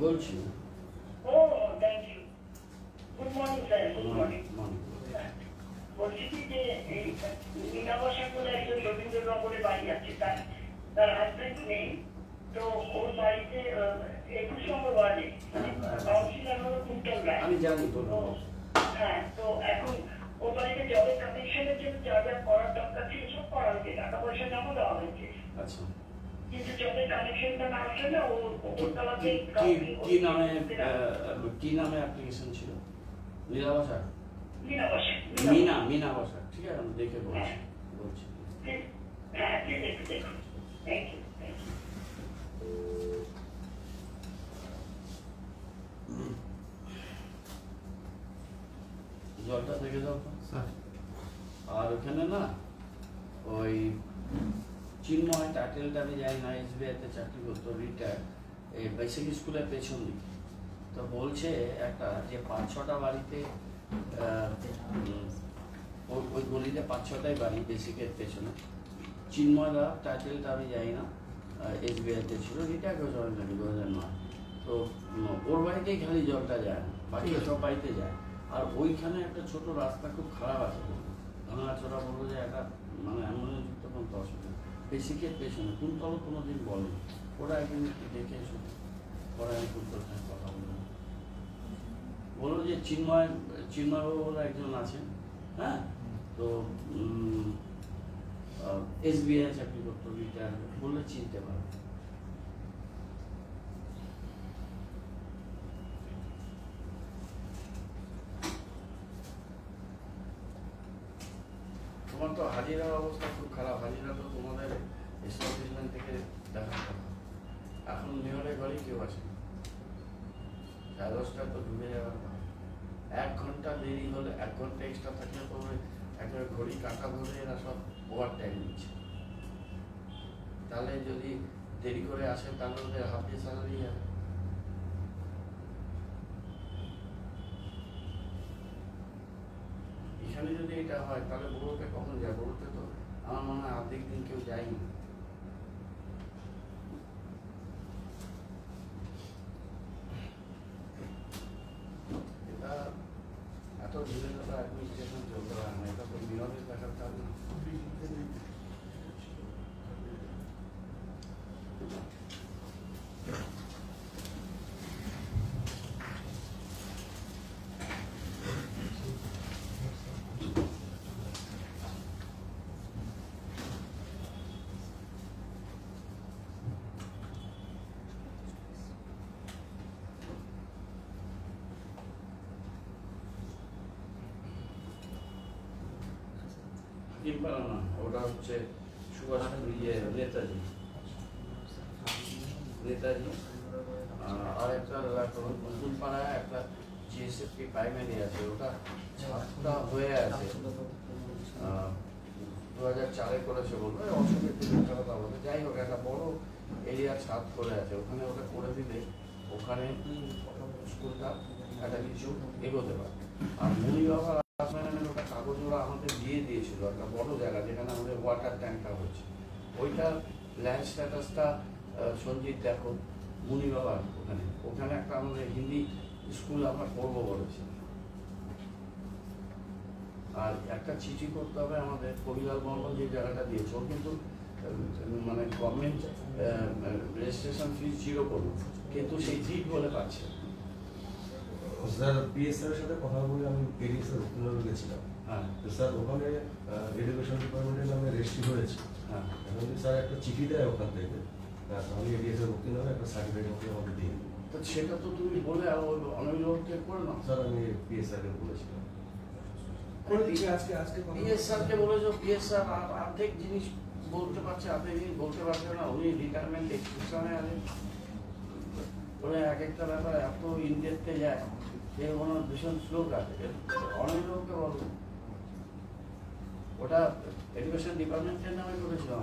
বলছি। ও thank you. Good morning sir. Good morning. বলছি কি যে এই মীনাবাসা বলে একজন রবীন্দ্রনগরে বাড়ি আছে, তার হাজব্যান্ড নেই, তো ওর বাড়িতে 21 নম্বর ওয়ার্ডে কাউন্সিলর হলো কুন্তল রায়। আমি জানি তো। হ্যাঁ, তো এখন ওর বাড়িতে জলের কানেকশনের জন্য যা যা করার দরকার ছিল সব করা হয়েছে, টাকা পয়সা জমা দেওয়া হয়েছে। আচ্ছা, কিন্তু জলের কানেকশনটা না আসলে না ওর তলাতে কি নামে অ্যাপ্লিকেশন ছিল? নীলাবাসা, মীনা মীনাবাসা। ঠিক আছে, আমি দেখে বলছি। হ্যাঁ, দেখুন। Thank you. জলটা দেখে দাও স্যার। আর ওখানে না ওই চিন্ময় টাইটেলটা আমি জানি না, SBI-তে চাকরি করতো, রিটায়ার, এই বেসিক স্কুলের পেছন দিকে। তো বলছে একটা যে 5-6টা বাড়িতে, ওই গলিতে 5-6টাই বাড়ি বেসিকের পেছনে। চিন্ময়দা টাইটেলটা আমি জানি না, SBI-তে ছিল, রিটায়ার করে জয়েন নাকি 2009। তো ওর বাড়িতেই খালি জলটা যায়, বাকি সব বাড়িতে যায়। আর ওইখানে একটা ছোট রাস্তা খুব খারাপ আছে, ভাঙাচোরা বলবো যে একটা মানে অ্যাম্বুলেন্সযুক্ত কোনো অসুবিধা। বেসিকের পেছনে কুন্তল কোনোদিন বলে, ওরা একদিন একটু দেখে এসো, পরে আমি কুন্তল সাথে কথা বললো যে চিন্ময়বাবু বলে একজন আছেন, হ্যাঁ, তো SBI চাকরি করতো, রিটায়ার, বললে চিনতে পারো। তোমার তো হাজিরার অবস্থা খুব খারাপ, হাজিরা তো তোমাদের এস্টাবলিশমেন্ট থেকে দেখার কথা। এখন মেয়রের ঘরে কেউ আছে, 10:30 তো ডুবে যাওয়ার কথা। 1 ঘন্টা দেরি হলে, 1 ঘন্টা এক্সট্রা থাকলে তো একেবারে ঘড়ি কাঁটা ধরে এরা সব ওভার টাইম নিচ্ছে। তাহলে যদি দেরি করে আসে তাহলে ওদের হাফ ডে স্যালারি যাবে। এখানে যদি এটা হয় তাহলে বড়োতে কখন যায়? বড়োতে তো আমার মনে হয় অর্ধেক দিন কেউ যায়নি। এটা এত ধীরে ধীরে অ্যাডমিনিস্ট্রেশন চলতে পারে না, এটা তো বিনোদের দেখার কাজ না। না, ওটা হচ্ছে সুভাষ নেতাজি। আর একটা নতুন পাড়ায় একটা GSFP প্রাইমারি আছে, ওটা ছাদটা হয়ে আছে, 2004-এ করেছে বলবো, অসুবিধা কথা বলবে। যাই হোক, একটা বড় এরিয়া ছাদ করে আছে, ওখানে ওটা করে দিলে ওখানে স্কুলটা একটা কিছু এগোতে পারে। আর মুনি বাবার ওটা কাগজ ওরা আমাদের দিয়ে দিয়েছিল, একটা বড় জায়গা যেখানে আমাদের ওয়াটার ট্যাঙ্কটা হচ্ছে, ওইটার ল্যান্ড স্ট্যাটাসটা সঞ্জিত দেখো, মুনি বাবার ওখানে একটা আমাদের হিন্দি স্কুল আমরা করবো বলেছি। আর একটা চিঠি করতে হবে আমাদের, কবিলাল বর্মন যে জায়গাটা দিয়েছে, ও কিন্তু মানে গভর্নমেন্ট রেজিস্ট্রেশন ফিস 0 করুন, কিন্তু সেই জিট বলে পাচ্ছে। স্যার PSR-এর সাথে কথা বলে আমি এডিএস-এর উত্তরনগর গেছিলাম। হ্যাঁ, তো স্যার ওখানে এডুকেশন ডিপার্টমেন্টের নামে রেজিস্ট্রি হয়েছে। হ্যাঁ, এখন স্যার একটা চিঠি দেয় ওখান থেকে, আমি এডিএস-এর উত্তরনগরে একটা সার্টিফিকেট আমাকে দিয়ে দিই। তো সেটা তো তুমি বলে অনভিভাবককে করে নাও। স্যার আমি PSR-কে বলেছিলাম। PSR-কে বলেছো, PSR অর্ধেক জিনিস বলতে পারছে, অর্ধেক জিনিস বলতে পারছে না। উনি রিটায়ারমেন্ট এক্সপ্রেশনে আছেন, ওরা এক একটা ব্যাপার এত ইনডেপথে যায় যে ওনার ভীষণ শ্লোক আছে। অনেক লোককে বলবো, ওটা এডুকেশন ডিপার্টমেন্টের নামে করেছিলাম।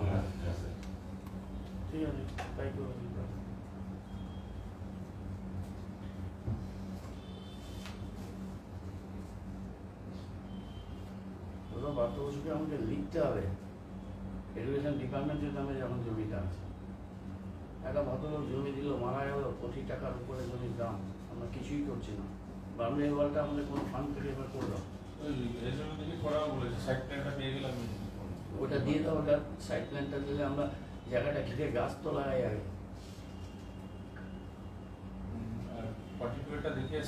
ঠিক আছে, তাই করেছি। ওরা বাধ্য বসুকে আমাকে লিখতে হবে এডুকেশন ডিপার্টমেন্টের নামে যখন জমিটা আছে। একটা ভদ্রলোক জমি দিল, মারা গেল, কোটি টাকার উপরে জমির দাম, আমরা কিছুই করছি না। বার্মিং ওয়ালটা আমাদের কোনো ফান্ড থেকে এবার করলাম, ওটা দিয়ে দাও, ওটা সাইড প্ল্যানটা দিলে আমরা জায়গাটা ঘিরে গাছ তো লাগাই আগে।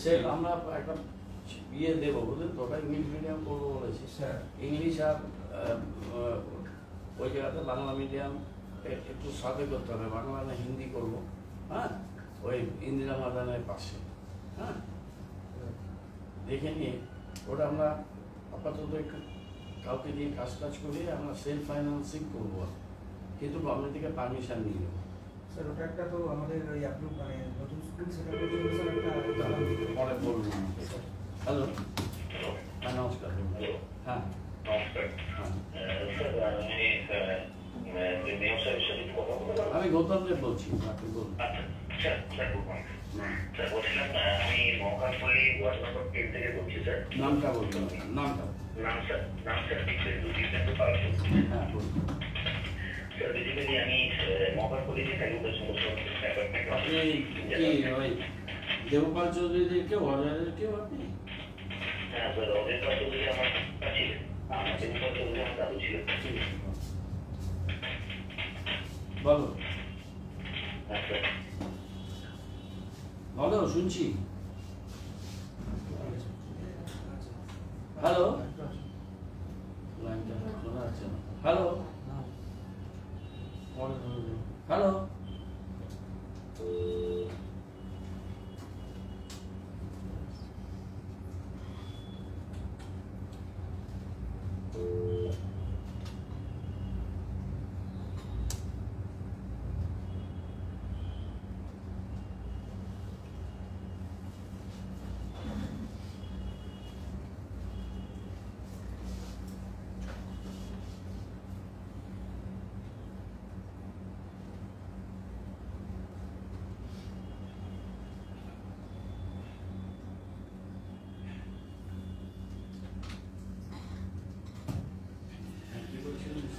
সে আমরা একটা ইয়ে দেবো বুঝলেন তো, ওটা ইংলিশ মিডিয়াম করবো বলেছি, ইংলিশ আর ওই জায়গাতে বাংলা মিডিয়াম একটু সাথে করতে হবে, বাংলা না হিন্দি করবো, হ্যাঁ, ওই ইন্দিরা মাদানের পাশে, হ্যাঁ, দেখে নিয়ে ওটা আমরা আপাতত একটু কাউকে দিয়ে কাজ করিয়ে আমরা সেলফ ফাইন্যান্সিং করবো, কিন্তু গভর্নমেন্ট থেকে পারমিশন নিয়ে নেবো। স্যার ওটা একটা তো আমাদের ওই অ্যাপ্রুভ মানে নতুন স্কুল সেটা পর্যন্ত স্যার একটা পরে বলুন। হ্যালো, হ্যাঁ নমস্কার, হ্যাঁ আমি গৌতম দেব বলছি, আপনি বলুন। নামটা বলুন, নামটা। হ্যাঁ বলুন। আপনি কি ওই দেবপাল চৌধুরীদের কেউ, অজয়ের কেউ আপনি? বলো বলো, শুনছি। হ্যালো, লাইনটা শোনা যাচ্ছে না। হ্যালো হ্যালো,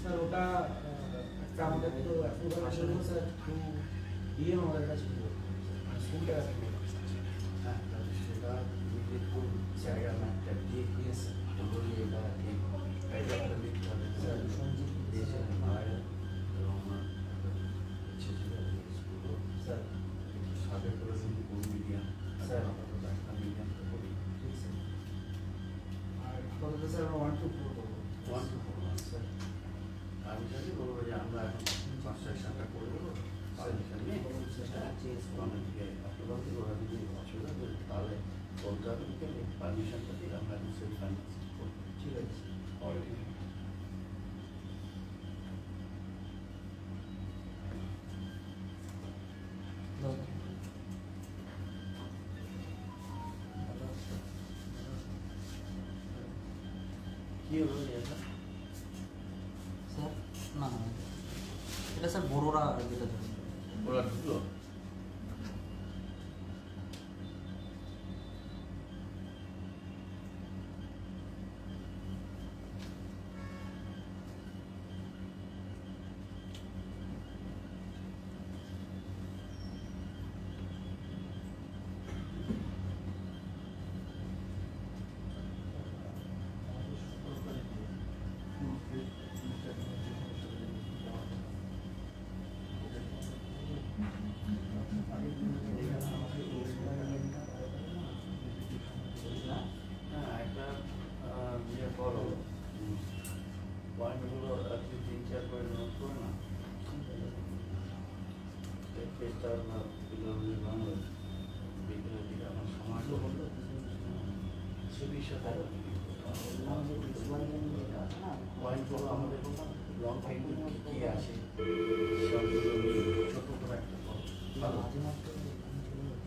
স্যার ওটা একটা আমাদের তো অ্যাপ্রুভাল জন্য স্যার একটু দিয়ে আমাদের কাছে স্কুলটা হ্যাঁ সেটা কোন জায়গা ম্যাপটা দিয়ে দিয়েছে, বলি এটা এই টাইগারটা লিখতে হবে। স্যার সঞ্জিত দিয়েছে মারা গেল এবং আমার ইচ্ছে ছিল স্কুলও স্যার সাথে করে দিন কোন মিডিয়াম, স্যার আপাতত একটা মিডিয়ামটা করি। ঠিক স্যার। আর আপাতত স্যার আমরা 1 to 4 করবো। 1 to 4 স্যার। আমি চাইছি বলবো যে আমরা এখন কনস্ট্রাকশনটা করে দেবো, পারমিশন নিয়ে অনেকে আপনারা ওরা যদি অসুবিধা করে তাহলে বলতে হবে যে পারমিশনটা দিয়ে আমরা সেলফ ফাইন্যান্সিং করবো। ঠিক আছে অলরেডি কি হলো এটা? স্যার না না এটা স্যার বড়রা যেটা ধরে ওরা ঢুকলো?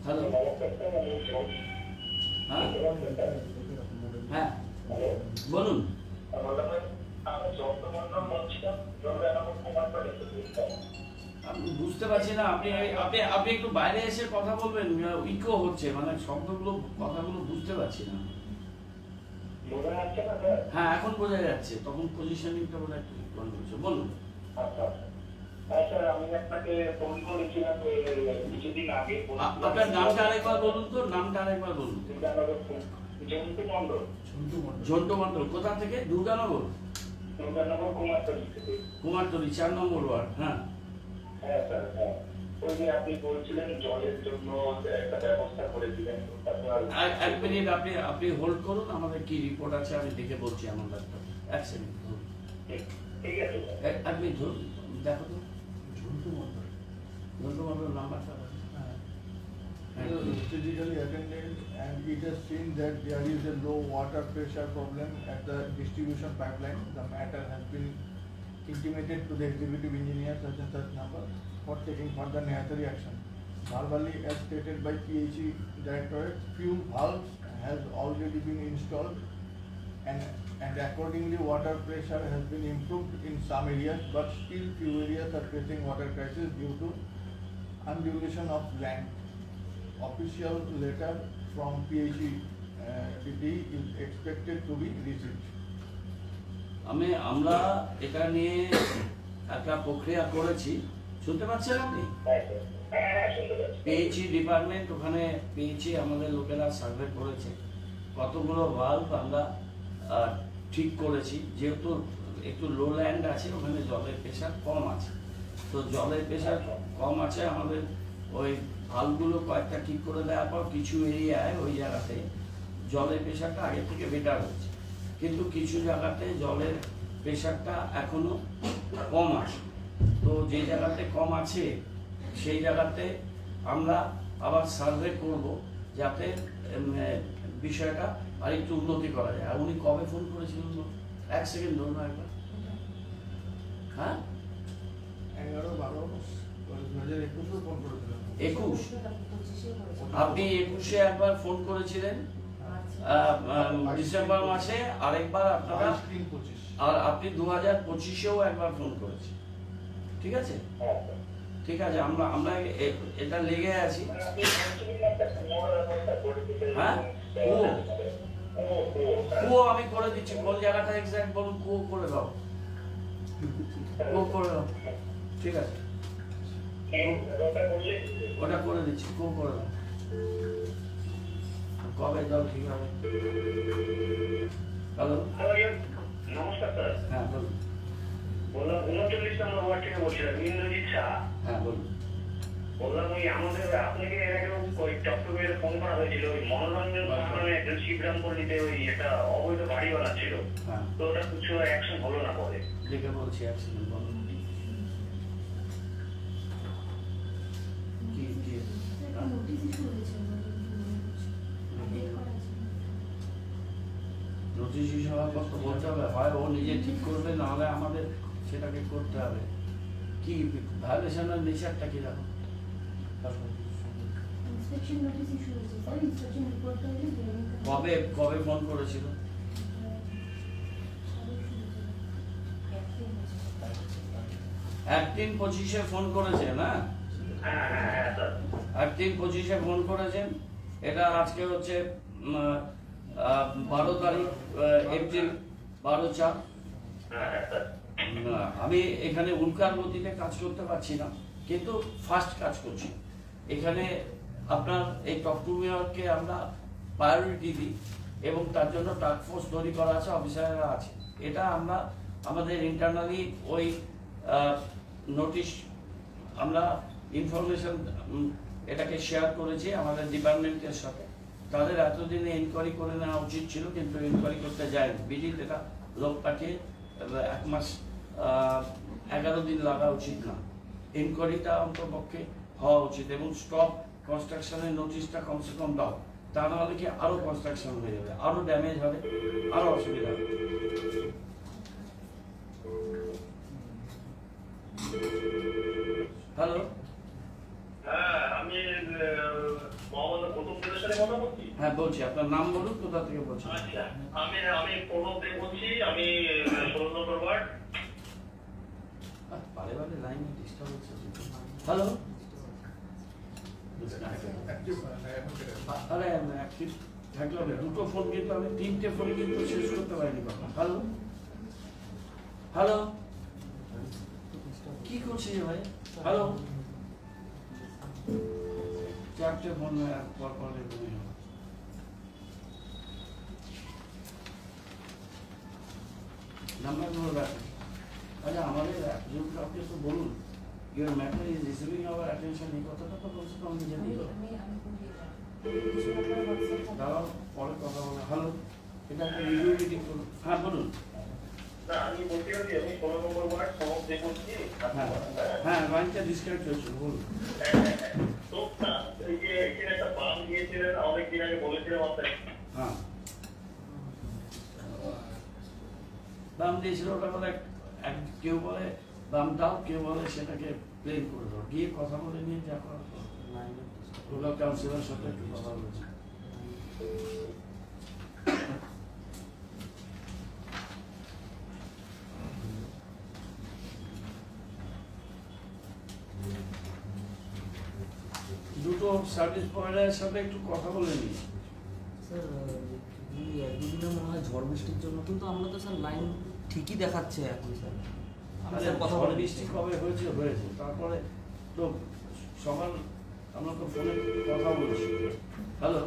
হ্যালো, হ্যাঁ বলুন। আমি বুঝতে পারছি না, আপনি আপনি আপনি একটু বাইরে এসে কথা বলবেন, ইকো হচ্ছে, মানে শব্দগুলো কথাগুলো বুঝতে পারছি না। হ্যাঁ এখন বোঝা যাচ্ছে, তখন পজিশনিংটা বোধ হয় একটু বলুন। স্যার আমি আপনাকে ফোন করেছিলাম কিছুদিন আগে। আপনার নামটা আরেকবার বলুন তো, নামটা আরেকবার বলুন। জন্টু মন্ডল। ঝন্টু মন্ডল, কোথা থেকে? দুর্গানগর। দুর্গানগর কুমারটুলি থেকে। কুমারটুলি 4 নম্বর ওয়ার্ড। হ্যাঁ হ্যাঁ স্যার, হ্যাঁ। ওই যে আপনি বলছিলেন জলের জন্য একটা ব্যবস্থা করে দিলেন। এক মিনিট আপনি হোল্ড করুন, আমাদের কি রিপোর্ট আছে আমি দেখে বলছি আমার ডাক্তার। এক সেকেন্ড ঠিক আছে। এক মিনিট ধরুন, দেখো তো ঝন্টু মন্ডল নাম্বারটা। Physically attended, and it has seen that there is a low water pressure problem at the distribution pipeline. The matter has been intimated to the executive engineer such and such number for taking further necessary action. Verbally, as stated by PHE Directorate, few valves has already been installed, and accordingly water pressure has been improved in some areas, but still few areas are facing water crisis due to undulation of land. Official letter from PHE DD is expected to be received. আমরা এটা নিয়ে একটা প্রক্রিয়া করেছি, শুনতে পাচ্ছেন আপনি? PHE department, ওখানে পিএইচই আমাদের লোকেরা সার্ভে করেছে, কতগুলো ভালভ আমরা ঠিক করেছি। যেহেতু একটু লো ল্যান্ড আছে, ওখানে জলের প্রেশার কম আছে, তো জলের প্রেশার কম আছে, আমাদের ওই ভালভগুলো কয়েকটা ঠিক করে দেওয়ার পর কিছু এরিয়ায় ওই জায়গাতে জলের প্রেশারটা আগে থেকে বেটার হচ্ছে, কিন্তু কিছু জায়গাতে জলের প্রেশারটা এখনো কম আছে। তো যে জায়গাতে কম আছে সেই জায়গাতে আমরা আবার সার্ভে করব, যাতে বিষয়টা আরেকটু উন্নতি করা যায়। আর উনি কবে ফোন করেছিলেন? এক সেকেন্ড ধরুন একবার। হ্যাঁ 11-12-2021 ফোন করেছিলাম। 21 আপনি 21-এ একবার ফোন করেছিলেন, ডিসেম্বর মাসে আরেকবার আপনারা, আর আপনি 2025-এও একবার ফোন করেছেন। ঠিক আছে, ঠিক আছে, আমরা এটা লেগে আছি। হ্যাঁ কুয়ো আমি করে দিচ্ছি, কোন জায়গাটা এক্সাক্ট বলুন, কুয়ো করে দাও, কুয়ো করে দাও। ঠিক আছে, ওটা করে দিচ্ছি, কুয়ো করে দাও। কবে দাও ঠিক হবে? হ্যালো, নমস্কার স্যার। হ্যাঁ বলুন। বললাম 39 নম্বর ওয়ার্ড থেকে বলছিলাম, ইন্দ্রজিৎ শাহ। হ্যাঁ বলুন। বললাম ওই আমাদের আপনাকে এর আগে ওই চট্টগ্রামে ফোন করা হয়েছিল, ওই মনোরঞ্জন নামে একজন শিবরাম পল্লীতে ওই একটা অবৈধ বাড়ি বানাচ্ছিল, তো ওটা কিছু অ্যাকশন হলো না পরে। দেখে বলছি অ্যাকশন বলুন। নোটিশ ইস্যু হওয়ার পর তো বলতে হবে, হয় ও নিজে ঠিক করবে, নাহলে আমাদের সেটাকে করতে হবে। কি ভায়োলেশনের নেচারটা কি জানো? কবে ফোন করেছিল? 1-3-25-এ ফোন করেছে না? 1-3-25-এ ফোন করেছেন। এটা আজকে হচ্ছে 12 তারিখ এপ্রিল 12/4। আমি এখানে উল্কার গতিতে কাজ করতে পারছি না, কিন্তু ফাস্ট কাজ করছি। এখানে আপনার এই টপ টু মেয়রকে আমরা প্রায়োরিটি দিই, এবং তার জন্য টাস্ক ফোর্স তৈরি করা আছে, অফিসাররা আছে। এটা আমরা আমাদের ইন্টারনালি ওই নোটিশ, আমরা ইনফরমেশন এটাকে শেয়ার করেছি আমাদের ডিপার্টমেন্টের সাথে। তাদের এতদিনে ইনকোয়ারি করে নেওয়া উচিত ছিল, কিন্তু ইনকোয়ারি করতে যায়নি। বিজিত এটা লোক পাঠিয়ে 1 মাস 11 দিন লাগা উচিত না, ইনকোয়ারিটা অন্তপক্ষে হওয়া উচিত। এবং স্টপ কনস্ট্রাকশনের নোটিশটা কমসে কম দাও, তা নাহলে কি আরো কনস্ট্রাকশন হয়ে যাবে, আরো ড্যামেজ হবে, আরো অসুবিধা হবে। হ্যালো, হ্যাঁ আমি মোহাম্মদ প্রথম থেকে সাথে কথা বলছি। হ্যাঁ বলছি, আপনার নাম বলুন, কোথা থেকে বলছেন? আচ্ছা, আমি প্রণব দে বলছি, আমি 16 নম্বর ওয়ার্ড। বারে লাইনে ডিস্টার্ব হচ্ছে। হ্যালো, আরে অ্যাক্টিভ থাকলে হবে, দুটো ফোন কিন্তু আমি 3টে ফোন কিন্তু শেষ করতে পারিনি কথা। হ্যালো হ্যালো, কি কি করছিস ভাই? হ্যালো, চারটে ফোন পর পর তুমি নাম্বারগুলো রাখুন। আচ্ছা আমাদের একজন কাউকে তো বলুন, your matter is receiving hour attention, এই কথাটা তো বলছে তো আমি জানি। দাঁড়াও, পরে কথা বলো। হ্যালো, এটা একটা রিভিউ মিটিং করুন। হ্যাঁ বলুন। আমি বলতে পারি আমি 16 নম্বর ওয়ার্ড সমক দেখছি। হ্যাঁ লাইনটা ডিসকানেক্ট হয়েছিল, বলুন। তো এই যে এখানে একটা বাম দিয়েছিলেন অনেক দিন আগে বলেছিলাম আপনাকে। হ্যাঁ দাম দিয়েছিল, ওটা বলে কেউ বলে দাম দাও, কেউ বলে সেটাকে প্লেন করে দাও। গিয়ে কথা বলে নিয়ে যা করার লোকাল কাউন্সিলর সাথে একটু কথা বলেছে। দুটো সার্ভিস প্রোভাইডারের সাথে একটু কথা বলে নিই। স্যার এই এক দুদিনের মনে হয় ঝড় বৃষ্টির জন্য, কিন্তু আমরা তো স্যার লাইন ঠিকই দেখাচ্ছে এখন স্যার। আমি স্যার কথা বলে বৃষ্টি কবে হয়েছে হয়েছে, তারপরে তো সকাল আমরা তো ফোনে কথা বলছি। হ্যালো,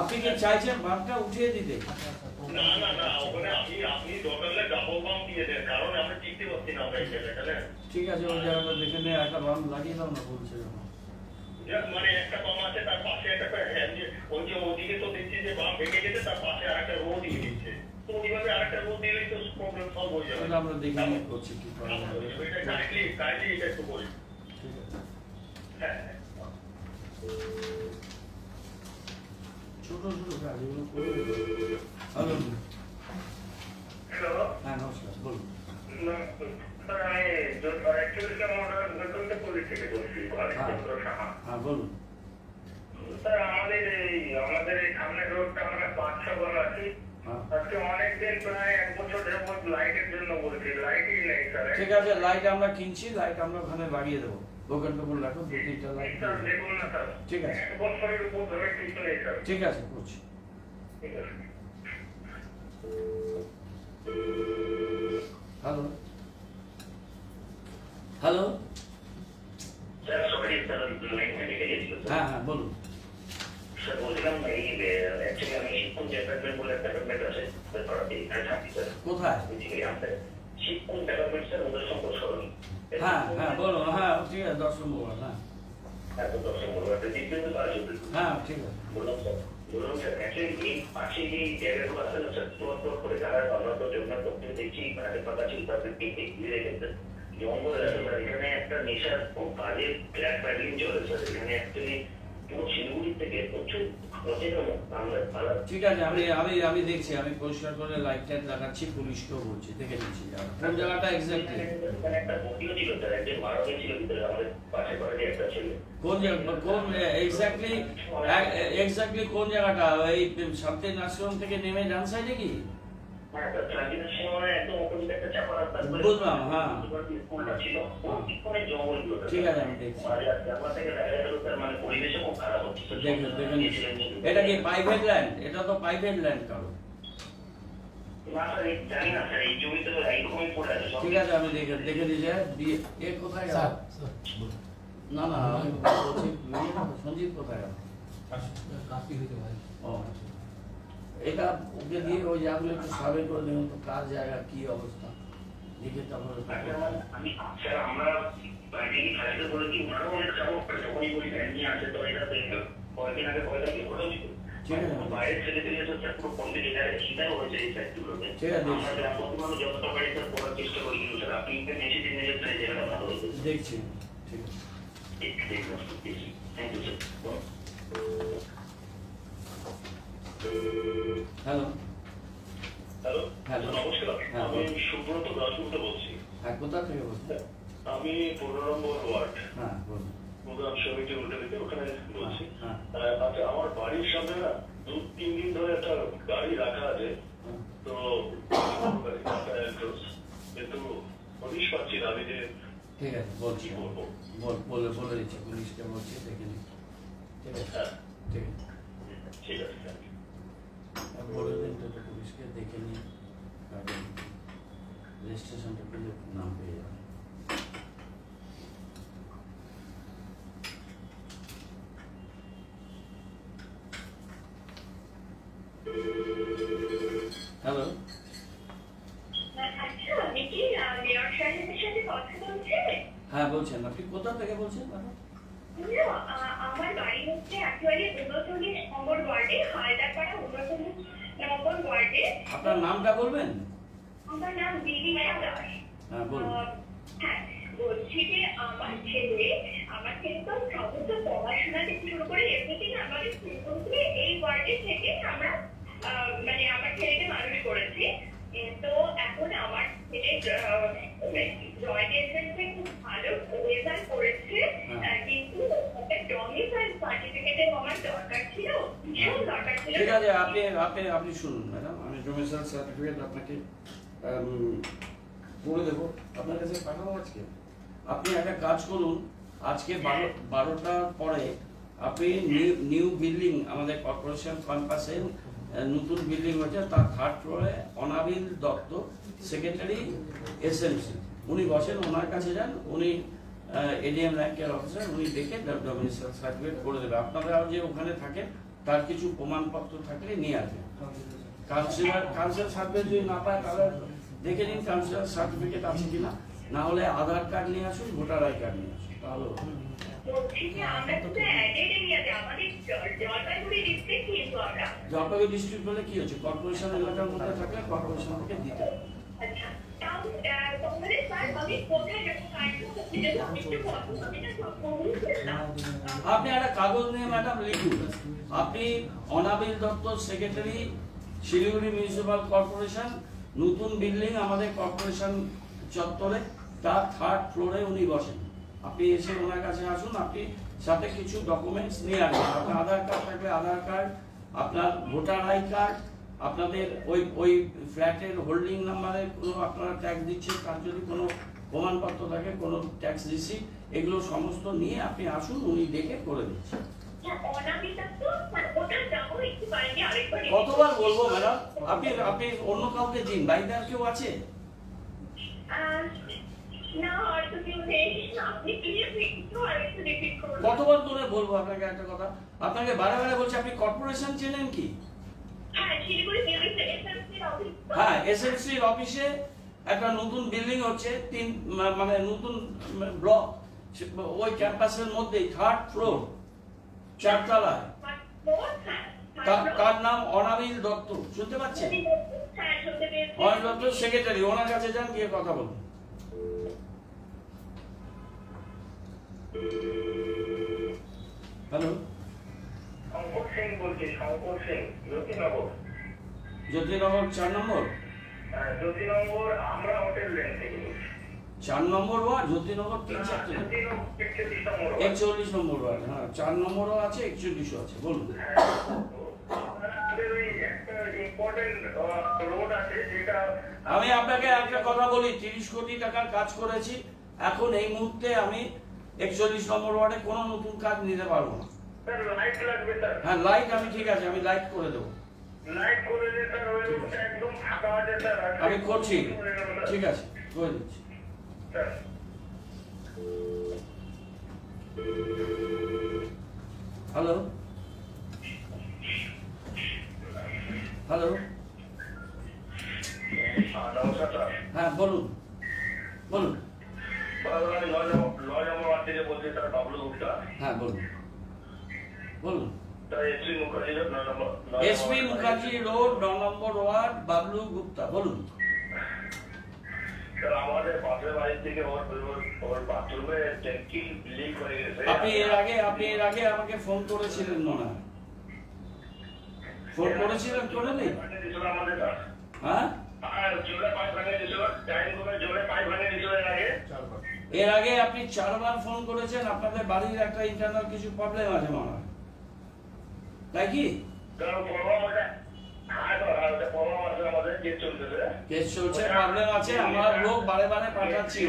আপনি কি চাইছেন বাঁধটা উঠিয়ে দিতে? না না না, ওখানে আপনি দরকার ডাবল বাম দিয়ে দেন, কারণ আমরা টিকতে পারছি না আমরা এই জায়গাটা। ঠিক আছে, ওই জায়গাটা দেখে নিয়ে একটা বাম লাগিয়ে দাও না বলছে। মানে একটা বাম আছে, তার পাশে একটা ওই যে ওদিকে তো দেখছি যে বাম ভেঙে গেছে, তার পাশে আরেকটা রো দিয়ে দিচ্ছে। তো ওইভাবে আরেকটা রো দিলেই তো প্রবলেম সলভ হয়ে যাবে। আমরা দেখে নিয়ে করছি কি করা যাবে। কাইন্ডলি এটা একটু বলি। ঠিক আছে, হ্যাঁ ছোট ছোট কাজ এগুলো করে। হ্যালো, হ্যালো, হ্যাঁ নমস্কার, বলুন। স্যার আমি অ্যাকচুয়ালি আমরা নতুন পুলিশ থেকে বলছি, ভারতীয় সাহা। হ্যাঁ বলুন। স্যার আমাদের এই সামনের রোডটা আমরা 5-6 বার আছি। আজকে অনেকদিন প্রায় 1 বছর যাবত লাইটের জন্য বলছি, লাইটই নেই স্যার। ঠিক আছে, লাইট আমরা কিনছি, লাইট আমরা ওখানে লাগিয়ে দেবো। দোকান টোকান রাখো, 2-3টা লাইট। স্যার দেখুন না স্যার, ঠিক আছে, 1 বছরের উপর ধরে কিছু নেই স্যার। ঠিক আছে করছি। ঠিক আছে। Hello, hello, sir sorry sir, লাইনটা কেটে গেছিল। হ্যাঁ হ্যাঁ বলুন। স্যার বলছিলাম এই অ্যাকচুয়ালি আমি শিক্ষক ডিপার্টমেন্ট বলে একটা ডিপার্টমেন্ট আছে, এখানে থাকি স্যার। কোথায়? শিক্ষক ডিপার্টমেন্ট স্যার, ওদের সম্পর্ক সরণি। হ্যাঁ হ্যাঁ বলুন। হ্যাঁ ঠিক আছে, 10 নম্বর। হ্যাঁ এত দর্শক বলবো একটা ডিপ্রেন্ট কাজ হতে। হ্যাঁ ঠিক আছে, বললাম স্যার, অ্যাকচুয়ালি এই পাশে যে জায়গাগুলো আছে না স্যার, তোর করে যারা আমরা তো জন্য করতে দেখছি, মানে পাতা ছিল তাদের দিয়ে রেখেছে জঙ্গল আছে স্যার। এখানে একটা নেশার খুব বাজে ব্ল্যাক প্যাডলিং চলে স্যার। এখানে অ্যাকচুয়ালি পুরো শিলিগুড়ি থেকে প্রচুর ঠিক আছে, আমি দেখছি, আমি পরিষ্কার করে লাইট টাইট লাগাচ্ছি, পুলিশকেও বলছি, দেখে নিচ্ছি কোন জায়গাটা এক্স্যাক্টলি। কোন এক্স্যাক্টলি কোন জায়গাটা? এই শান্তি নার্সিংহোম থেকে নেমে ডান সাইডে কি? বুঝলাম, হ্যাঁ ঠিক আছে, আমি দেখছি। এটা কি প্রাইভেট ল্যান্ড? এটা তো প্রাইভেট ল্যান্ড কারো। ঠিক আছে, আমি দেখে দিয়েছি। এ কোথায় গেল? না না, আমি বলছি সঞ্জিত কোথায় গেল? ও এটা ওকে দিয়ে ওই জায়গাগুলো একটু সার্ভে করে দেবেন তো, কার জায়গা কি অবস্থা দেখে তারপরে। আমরা বাইরে বলেছি, ওনারও অনেক যখনই বলি নিয়ে আসে, তো এটা কয়েকদিন আগে বাইরের ছেলে পেলে তো পুরো কমপ্লিট সেটাও হয়েছে এই সাইটগুলোতে। আমরা বর্তমানে যতটা পারি তার করার চেষ্টা করি, কিন্তু স্যার আপনি বেশি দিন নিজের জায়গাটা ভালো হয়েছে দেখছি। ঠিক আছে, thank you sir. Hello hello hello, নমস্কার, আমি সুব্রত দাশগুপ্ত বলছি। হ্যাঁ কোথা থেকে বলছেন? আমি 15 নম্বর ওয়ার্ড হ্যাঁ বলুন। প্রোগ্রাম সমিতি উল্টে দিতে ওখানে বলছি। হ্যাঁ আচ্ছা, আমার বাড়ির সামনে না 2-3 দিন ধরে একটা গাড়ি রাখা আছে, তো কিন্তু পুলিশ পাচ্ছি না, আমি যে ঠিক আছে বলছি, কি বলবো বলে দিচ্ছি, পুলিশকে বলছি, দেখে নিচ্ছি। ঠিক আছে, ঠিক আছে, ঠিক আছে, বলে দিন তো পুলিশকে, দেখে নিয়ে রেজিস্ট্রেশনটা পেলে নাম পেয়ে যাবে। হ্যালো, আচ্ছা, আপনি কি মেয়র সাহেবের সাথে কথা বলছেন? হ্যাঁ বলছেন। আপনি কোথা থেকে বলছেন? আমার বাড়ি হচ্ছে অ্যাকচুয়ালি 39 নম্বর ওয়ার্ডে, হায়দারপাড়া 39 নম্বর ওয়ার্ডে। আপনার নামটা বলবেন? আমার নাম দিদিমায়া দাস। হ্যাঁ বলুন। হ্যাঁ, বলছি যে আমার ছেলে তো সমস্ত পড়াশোনা থেকে শুরু করে এভরিথিং আমাদের এই ওয়ার্ডে থেকে আমরা মানে আমার ছেলেকে মানুষ করেছি। তো এখন আমার ছেলে জয়েন্ট এন্ট্রান্সে খুব ভালো রেজাল্ট করেছে, কিন্তু ডমিসাইল সার্টিফিকেটের আমার দরকার ছিল, ভীষণ দরকার ছিল। ঠিক আছে, আপনি শুনুন ম্যাডাম, আমি ডোমিসাইল সার্টিফিকেট আপনাকে করে দেবো, আপনার কাছে পাঠাবো আজকে। আপনি একটা কাজ করুন, আজকে 12টার পরে আপনি নিউ বিল্ডিং আমাদের কর্পোরেশন ক্যাম্পাসে নতুন বিল্ডিং হচ্ছে, তার 3rd ফ্লোরে অনাবিল দত্ত, সেক্রেটারি এসএমসি, উনি বসেন, ওনার কাছে যান, উনি এডিএম র্যাঙ্কের অফিসার, উনি দেখে ডোমিসাইল সার্টিফিকেট করে দেবে। আপনারা যে ওখানে থাকেন তার কিছু প্রমাণপত্র থাকলে নিয়ে আসবেন। কাউন্সিলর সার্টিফিকেট যদি না পায় তাহলে দেখে নিন কাউন্সিলর সার্টিফিকেট আছে কিনা, না হলে আধার কার্ড নিয়ে আসুন, ভোটার আই কার্ড নিয়ে আসুন, তাহলে জলপাইগুড়ি ডিস্ট্রিক্ট বলে কি হচ্ছে, কর্পোরেশন এলাকার মধ্যে থাকলে কর্পোরেশন থেকে দিতে হবে। আপনি একটা কাগজ নিয়ে ম্যাডাম লিখুন, আপনি অনাবিল Dutta, secretary, Siliguri municipal corporation, নতুন বিল্ডিং আমাদের কর্পোরেশন চত্বরে, তার 3rd ফ্লোরে উনি বসেন। আপনি এসে ওনার কাছে আসুন, আপনি সাথে কিছু ডকুমেন্টস নিয়ে আসবেন। আপনার আধার কার্ড থাকলে আধার কার্ড, আপনার ভোটার আই কার্ড, আপনাদের ওই ফ্ল্যাটের হোল্ডিং নাম্বারে কোনো আপনারা ট্যাক্স দিচ্ছেন তার যদি কোনো প্রমাণপত্র থাকে, কোনো ট্যাক্স রিসিপ্ট, এগুলো সমস্ত নিয়ে আপনি আসুন, উনি দেখে করে দিচ্ছেন। কতবার বলবো ম্যাডাম, আপনি অন্য কাউকে দিন, বাড়িতে আর কেউ আছে? কতবার ধরে বলবো আপনাকে একটা কথা, আপনাকে বারে বলছি, আপনি কর্পোরেশন চেনেন কি? হ্যাঁ, এসএমসি অফিসে একটা নতুন বিল্ডিং হচ্ছে, মানে নতুন ব্লক, ওই ক্যাম্পাসের মধ্যেই 3rd ফ্লোর, 4 তলায়। তার নাম অনাবিল দত্ত, শুনতে পাচ্ছেন? অনাবিল দত্ত সেক্রেটারি, ওনার কাছে যান, গিয়ে কথা বলুন। হ্যালো, শঙ্কর সিং বলছি, শঙ্কর সিং, জ্যোতিনগর। জ্যোতিনগর 4 নম্বর? জ্যোতিনগর আমরা হোটেল লেন থেকে। 4 নম্বর ওয়ার্ড, জ্যোতিনগর 3-4 41 নম্বর ওয়ার্ড। হ্যাঁ, 4 নম্বরও আছে, 41ও আছে, বলুন। আমি আপনাকে একটা কথা বলি, 30 কোটি টাকার কাজ করেছি, এখন এই মুহূর্তে আমি 41 নম্বর ওয়ার্ডে কোনো নতুন কাজ নিতে পারবো না। হ্যাঁ, লাইট আমি ঠিক আছে, আমি লাইট করে দেবো, আমি করছি, ঠিক আছে, করে দিচ্ছি। হ্যালো, হ্যালো, হ্যাঁ বলুন, বলুন। হ্যাঁ বলুন, বলুন। এসপি মুখার্জি রোড, 9 নম্বর ওয়ার্ড, বাবলু গুপ্তা, বলুন। আমাদের পাশের বাড়ি থেকে ওর বাথরুমে ট্যাঙ্কি লিক হয়ে গেছে। আপনি এর আগে আমাকে ফোন করেছিলেন মনে হয়, ফোন করেছিলেন, করেনি? হ্যাঁ, এর আগে আপনি 4 বার ফোন করেছেন, আপনাদের বাড়ির একটা ইন্টারনাল কিছু প্রবলেম আছে মনে হয়, তাই কি? কেস চলছে, প্রবলেম আছে, আমরা লোক বারে পাঠাচ্ছি।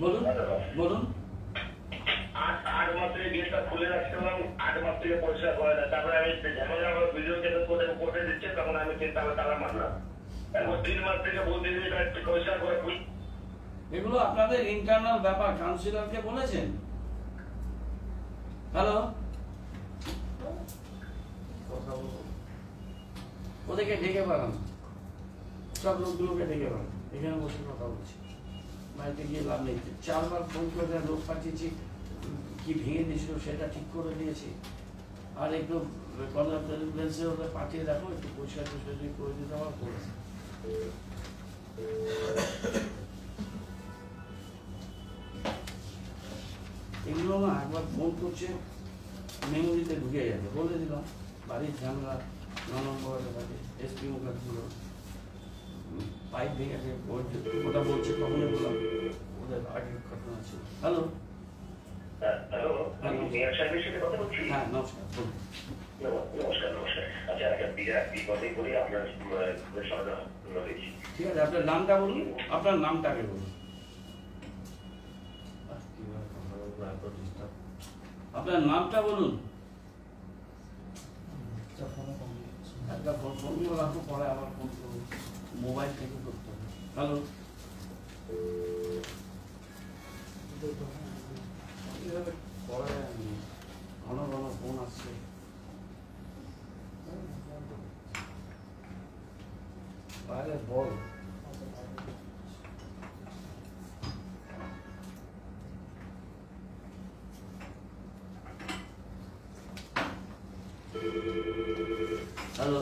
বলুন, বলুন। 8 মাস থেকে গেটটা খুলে রাখছিলাম, 8 মাস থেকে পরিষ্কার করে না, তারপরে আমি যখন আমার ভিডিও কেটে কোর্টে দিচ্ছে, তখন আমি তালা মারলাম। এগুলো আপনাদের ইন্টারনাল ব্যাপার, কাউন্সিলরকে বলেছেন? হ্যালো, ওদেরকে ডেকে পাঠান, সব লোকগুলোকে ডেকে পাঠান, এখানে বসে কথা বলছি, বাড়িতে গিয়ে লাভ নেই। 4 বার ফোন করে লোক পাঠিয়েছি, কি ভেঙে দিয়েছিল সেটা ঠিক করে দিয়েছি, আর একটু কনফারেন্সে ওদের পাঠিয়ে দেখো, একটু পরিষ্কার করে দিতে আমার করেছে। এগুলো না একবার ফোন করছে মেমোরিতে ঢুকে যাবে, বলে দিলাম বাড়ির ঝামেলা, 9 নম্বর বাড়ি এসপি মুখার্জিগুলো পাইপ ভেঙেছে, ওটা বলছে, কখনই বললাম ওদের আগের ঘটনা ছিল। হ্যালো, হ্যাঁ নমস্কার, বলুন। ঠিক আছে, আপনার নামটা বলুন, আপনার নামটা আগে বলুন। আপনার নামটা বলুন। একটা ফোন রাখো, পরে আবার ফোন করুন, মোবাইল থেকে করতে হবে। হ্যালো, ঘন ঘন ফোন আসছে। বাইরে বল। হ্যালো,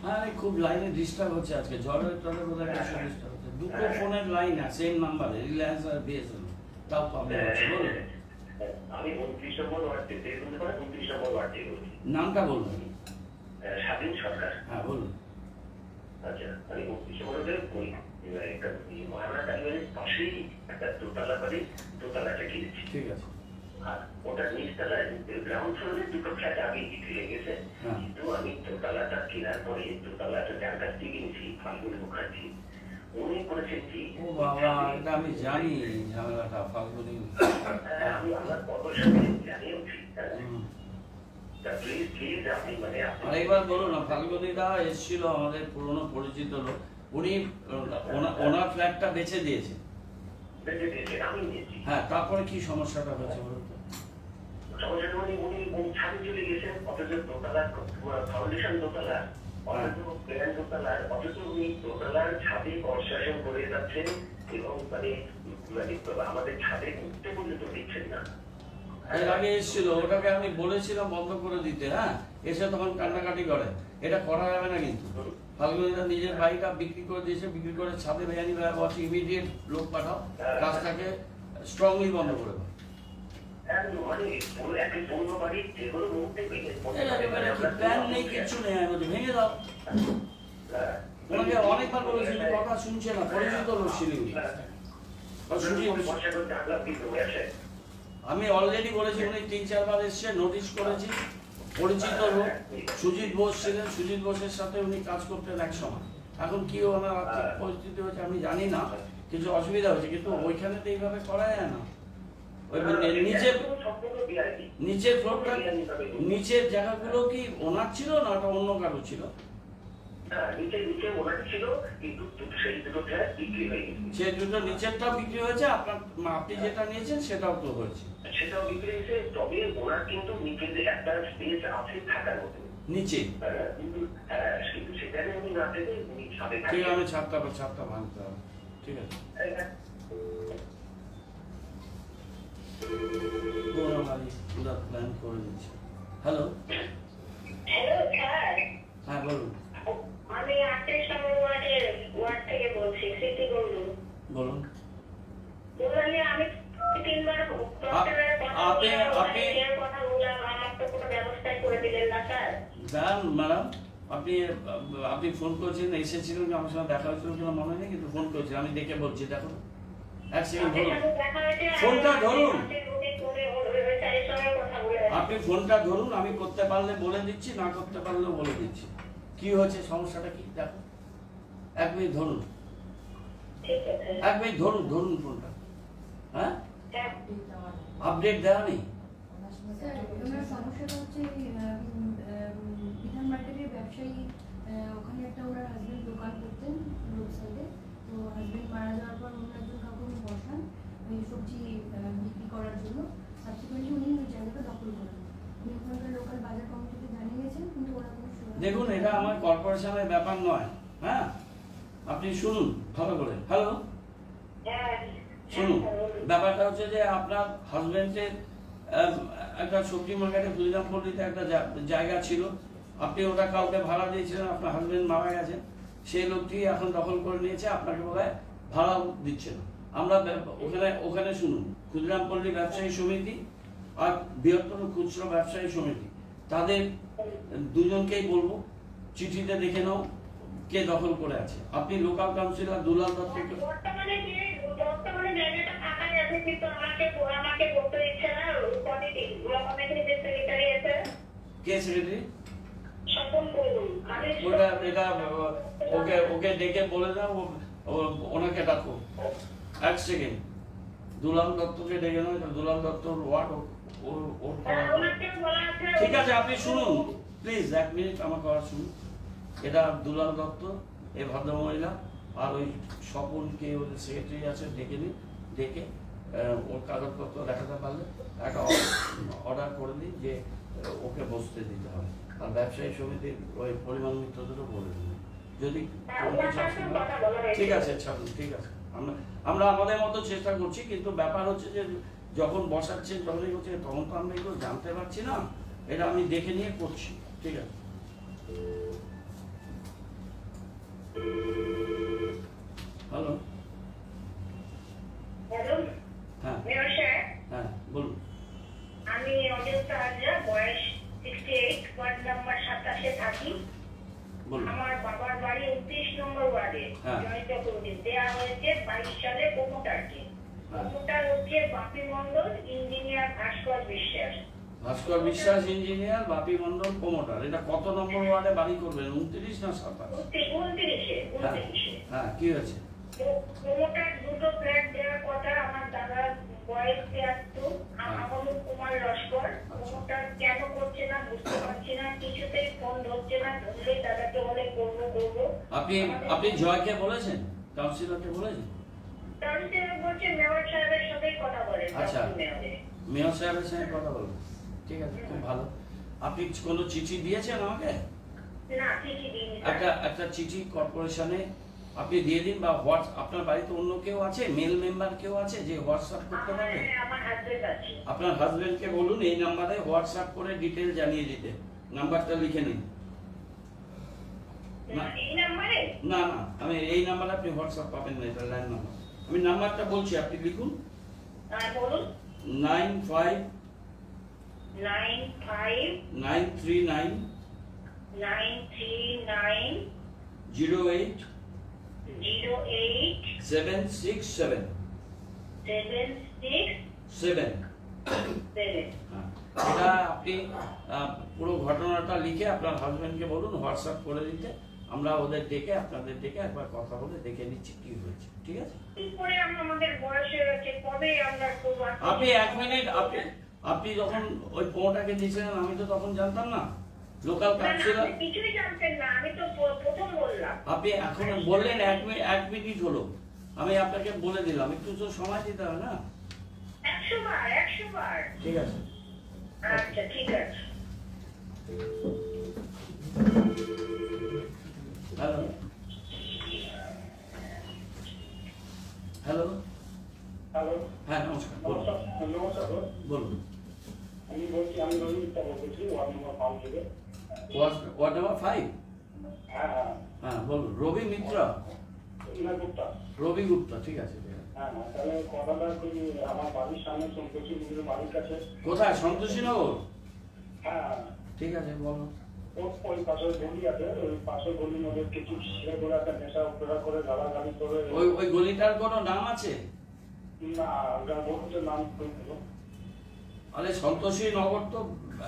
হ্যাঁ খুব লাইনে ডিস্টার্ব হচ্ছে আজকে, ঝড়ের টরে বোধহয় ডিস্টার্ব হচ্ছে। দুটো ফোনের লাইন আছে সেম নাম্বারে, রিলায়েন্স আর বিএসএন, তাও প্রবলেম হচ্ছে। বলুন, আমি 29 নম্বর ওয়ার্ড থেকে, 29 নম্বর ওয়ার্ড থেকে বলছি। নামটা বলুন। স্বাধীন সরকার। হ্যাঁ বলুন। আচ্ছা, আমি 29 নম্বরের ওই একটা মহানা টাইগারের পাশেই একটা দোতলা বাড়ি, দোতলাটা কিনেছি। ঠিক আছে। আর ওটার নিচতলায় গ্রাউন্ড ফ্লোরে দুটো ফ্ল্যাট আগে বিক্রি হয়ে গেছে, কিন্তু আমি দোতলাটা কেনার পরে দোতলাটা যার কাছ থেকে কিনেছি, ফাল্গুনি মুখার্জি, উনি করেছেন কি, ও বাবা, এটা আমি জানি ঝামেলাটা, ফাল্গুনি। আমি আমার কত সাথে জানিয়েছি। আরেকবার বলুন না, ফাল্গুনিদা এসেছিল, আমাদের পুরনো পরিচিত লোক, উনি ওনার ফ্ল্যাটটা বেচে দিয়েছে। হ্যাঁ, তারপরে কি সমস্যাটা হয়েছে বলুন তো? সমস্যাটা উনি ছাদে চলে গেছেন, অথচ দোতলা ফাউন্ডেশন দোতলা, অথচ প্ল্যান দোতলার, অথচ উনি দোতলার ছাদে কনস্ট্রাকশন করে যাচ্ছেন, এবং মানে আমাদের ছাদে উঠতে পর্যন্ত দিচ্ছেন না। এর আগে এসেছিল, ওটাকে আমি বলেছিলাম বন্ধ করে দিতে, হ্যাঁ, এসে তখন কান্নাকাটি করে, এটা করা যাবে না। কিন্তু ফাল্গুনিদা নিজের বাড়িটা বিক্রি করে দিয়েছে, বিক্রি করে ছাদে বেআইনি বলছে, ইমিডিয়েট লোক পাঠাও, কাজটাকে স্ট্রংলি বন্ধ করে দাও। প্ল্যান নেই, কিচ্ছু নেই, আমি বলছি ভেঙে দাও। ওনাকে অনেকবার বলেছি, কথা শুনছে না, পরিচিত লোক শিলিগুড়ি। আমি অলরেডি বলেছি, উনি 3-4 বার এসছে, নোটিশ করেছি, পরিচিত লোক। সুজিত বোস ছিলেন, সুজিত বোসের সাথে উনি কাজ করতেন এক সময়। এখন কি ওনার আর্থিক পরিস্থিতি হয়েছে আমি জানি না, কিছু অসুবিধা হয়েছে, কিন্তু ওইখানে তো এইভাবে করা যায় না। ওই নিচের ফ্লোরটা, নিচের জায়গাগুলো কি ওনার ছিল না ওটা অন্য কারো ছিল? সেই দুটো নিচেরটা বিক্রি হয়েছে, আপনি যেটা নিয়েছেন সেটাও তো হয়েছে। সেটাও বিক্রি হয়েছে, তবে ওনার কিন্তু নিচে যে একটা স্পেস আছে থাকার মতো নিচে, কিন্তু সেখানে উনি না থেকে উনি ছাদে ঠিক থাকেন। আমি ছাদটা ভাঙতে হবে, ঠিক আছে। প্ল্যান করে দিচ্ছি। হ্যালো, হ্যালো স্যার, হ্যাঁ বলুন। আমি 38 নম্বর ওয়ার্ড থেকে বলছি, স্মৃতি বলুন। বলুন। বললাম আমি 3 বার ডক্টরের কথা বললাম, আমার তো কোনো ব্যবস্থাই করে দিলেন না স্যার। দাঁড়ান ম্যাডাম, আপনি ফোন করেছেন, এসেছিলেন, আমার সঙ্গে দেখা হয়েছিল কিনা মনে নেই, কিন্তু ফোন করেছেন, আমি দেখে বলছি। দেখুন, এক সেকেন্ড ধরুন, ফোনটা ধরুন, আপনি ফোনটা ধরুন, আমি করতে পারলে বলে দিচ্ছি, না করতে পারলেও বলে দিচ্ছি কি হয়েছে, সমস্যাটা কি দেখো। 1 মিনিট ধরুন, 1 মিনিট ধরুন ফোনটা। হ্যাঁ, আপডেট দেওয়া নেই। স্যার, ওনার সমস্যাটা হচ্ছে বিধান মার্কেটের ব্যবসায়ী ওখানে একটা ওনার হাজব্যান্ড দোকান করতেন রোড সাইডে। তো হাজব্যান্ড মারা যাওয়ার পর উনি একজন কাউকে উনি বসান ওই সবজি বিক্রি করার জন্য। সাবসিকুয়েন্টলি উনি ওই জায়গাটা দখল করেন। উনি ওখানকার লোকাল বাজার কমিটিতে জানিয়েছেন, কিন্তু ওরা কোনো দেখুন এটা আমার কর্পোরেশনের ব্যাপার নয়। হ্যাঁ, আপনি শুনুন ভালো করে। হ্যালো, শুনুন, ব্যাপারটা হচ্ছে যে আপনার হাজবেন্ডের একটা সবজি মার্কেটে বুঝলামপল্লিতে একটা জায়গা ছিল, আপনি ওটা কাউকে ভাড়া দিয়েছিলেন, আপনার হাজবেন্ড মারা গেছে, সেই লোকটি এখন দখল করে নিয়েছে, আপনাকে বোধহয় ভাড়া দিচ্ছে না। আমরা ওখানে শুনুন, ক্ষুদিরামপল্লী ব্যবসায়ী সমিতি আর বৃহত্তর খুচরো ব্যবসায়ী সমিতি, তাদের দুজনকেই বলবো চিঠিতে দেখে নাও কে দখল করে আছে। আপনি লোকাল কাউন্সিলর দুলাল দত্তকে বর্তমানে জায়গাটা ফাঁকা আছে, কিন্তু আমাকে করতে দিচ্ছে না। কমিটি যে সেক্রেটারি আছে, কে সেক্রেটারি? স্বপন বলুন। এটা ওকে ডেকে বলে দাও, ওনাকে ডাকো। এক সেকেন্ড, দুলাল দত্তকে ডেকে নাও, এটা দুলাল দত্তর ওয়ার্ড। ঠিক আছে, আপনি শুনুন প্লিজ, 1 মিনিট আমার কথা শুনুন। এটা দুলাল দত্ত, এই ভদ্রমহিলা, আর ওই স্বপনকে ওদের সেক্রেটারি আছে, ডেকে নিন, ডেকে ওর কাগজপত্র দেখাতে পারলে একটা অর্ডার করে দিন যে ওকে বসতে দিতে হবে। আর ব্যবসায়ী সমিতির ওই পরিমাণ মিত্রদেরও বলে দিন, যদি ঠিক আছে ছাড়ুন, ঠিক আছে। আমরা আমাদের মতো চেষ্টা করছি, কিন্তু ব্যাপার হচ্ছে যে যখন বসাচ্ছে যখনই হচ্ছে তখন তো আমরা এগুলো জানতে পারছি না, এটা আমি দেখে নিয়ে করছি। ঠিক আছে, হ্যালো, হ্যাঁ হ্যাঁ বলুন। আমি অযোধ্যা হাজরা, বয়স 68, ওয়ার্ড নাম্বার 27-এ থাকি। আমার বাবার বাড়ি 29 নম্বর ওয়ার্ডে, জয়িত করে দেওয়া হয়েছে 22 সালে প্রমোটারকে। প্রমোটার হচ্ছে বাপি মন্ডল, ইঞ্জিনিয়ার ভাস্কর বিশ্বাস। ভাস্কর বিশ্বাস ইঞ্জিনিয়ার, বাপি মন্ডল প্রমোটার। এটা কত নম্বর ওয়ার্ডে বাড়ি করবেন, 29 না 27? 29-এ। হ্যাঁ, কি হয়েছে? প্রমোটার দুটো ফ্ল্যাট দেওয়ার কথা। আমার দাদার বয়স 73, আমনুল কুমার লস্কর। প্রমোটার কেন করছে না বুঝতে পারছি না, কিছুতেই ফোন ধরছে না, ধরলেই দাদাকে বলে করবো। আপনি জয়কে বলেছেন, কাউন্সিলরকে বলেছেন? কাউন্সিলর বলছে মেয়র সাহেবের সাথেই কথা বলেন। আচ্ছা, মেয়র সাহেবের সঙ্গে কথা বলবেন, ঠিক আছে, খুব ভালো। আপনি কোনো চিঠি দিয়েছেন আমাকে? না, চিঠি দিইনি। একটা চিঠি কর্পোরেশনে আপনি দিয়ে দিন, বা আপনার বাড়িতে অন্য কেউ আছে, মেল মেম্বার কেউ আছে যে হোয়াটসঅ্যাপ করতে পারবে? আমার হাজবেন্ড আছে। আপনার হাজবেন্ডকে বলুন এই নাম্বারে হোয়াটসঅ্যাপ করে ডিটেইল জানিয়ে দিতে। নাম্বারটা লিখে নিন। এই নাম্বারে? না, আমি এই নাম্বারে আপনি হোয়াটসঅ্যাপ পাবেন না, এটা ল্যান্ড নাম্বার। আমি নাম্বারটা বলছি, আপনি লিখুন। বলুন। 95 939 08 767 এটা আপনি পুরো ঘটনাটা লিখে আপনার হাজবেন্ডকে বলুন হোয়াটসঅ্যাপ করে দিতে। আমরা ওদের ডেকে আপনাদের ডেকে একবার কথা বলে দেখে নিচ্ছি কি হয়েছে, ঠিক আছে? আপনি 1 মিনিট, আপনি যখন ওই পোটাকে দিয়েছিলেন আমি তো তখন জানতাম না, লোকাল কাউন্সিলর কিছুই জানতেন না, আমি তো প্রথম বললাম। আপনি এখন বললেন 1 মিনিট হলো, আমি আপনাকে বলে দিলাম, একটু তো সময় দিতে হবে না? 100 বার। ঠিক আছে, আচ্ছা ঠিক আছে। হ্যালো, হ্যালো, হ্যাঁ নমস্কার, বলুন। আমি বলছি, আমি রবি মিত্রা বলতেছি, ওয়ার্ড নম্বর 5 থেকে। Ward number 5? হ্যাঁ হ্যাঁ বলুন। রবি মিত্র? রবি গুপ্তা, ঠিক আছে। হ্যাঁ, তাহলে কথাটা কি আমার বাড়ির সামনে সন্তোষী নগরের বাড়ির কাছে। কোথায়? সন্তোষী নগর? হ্যাঁ ঠিক আছে, বলুন। ওই পাশের গলি আছে, ওই পাশের গলির মধ্যে কিছু ছেলে করে একটা নেশা উপেক্ষা করে গালাগালি করে। ওই গলিটার কোনো নাম আছে? না, বলতে নাম বলছিল। আরে সন্তোষী নগর তো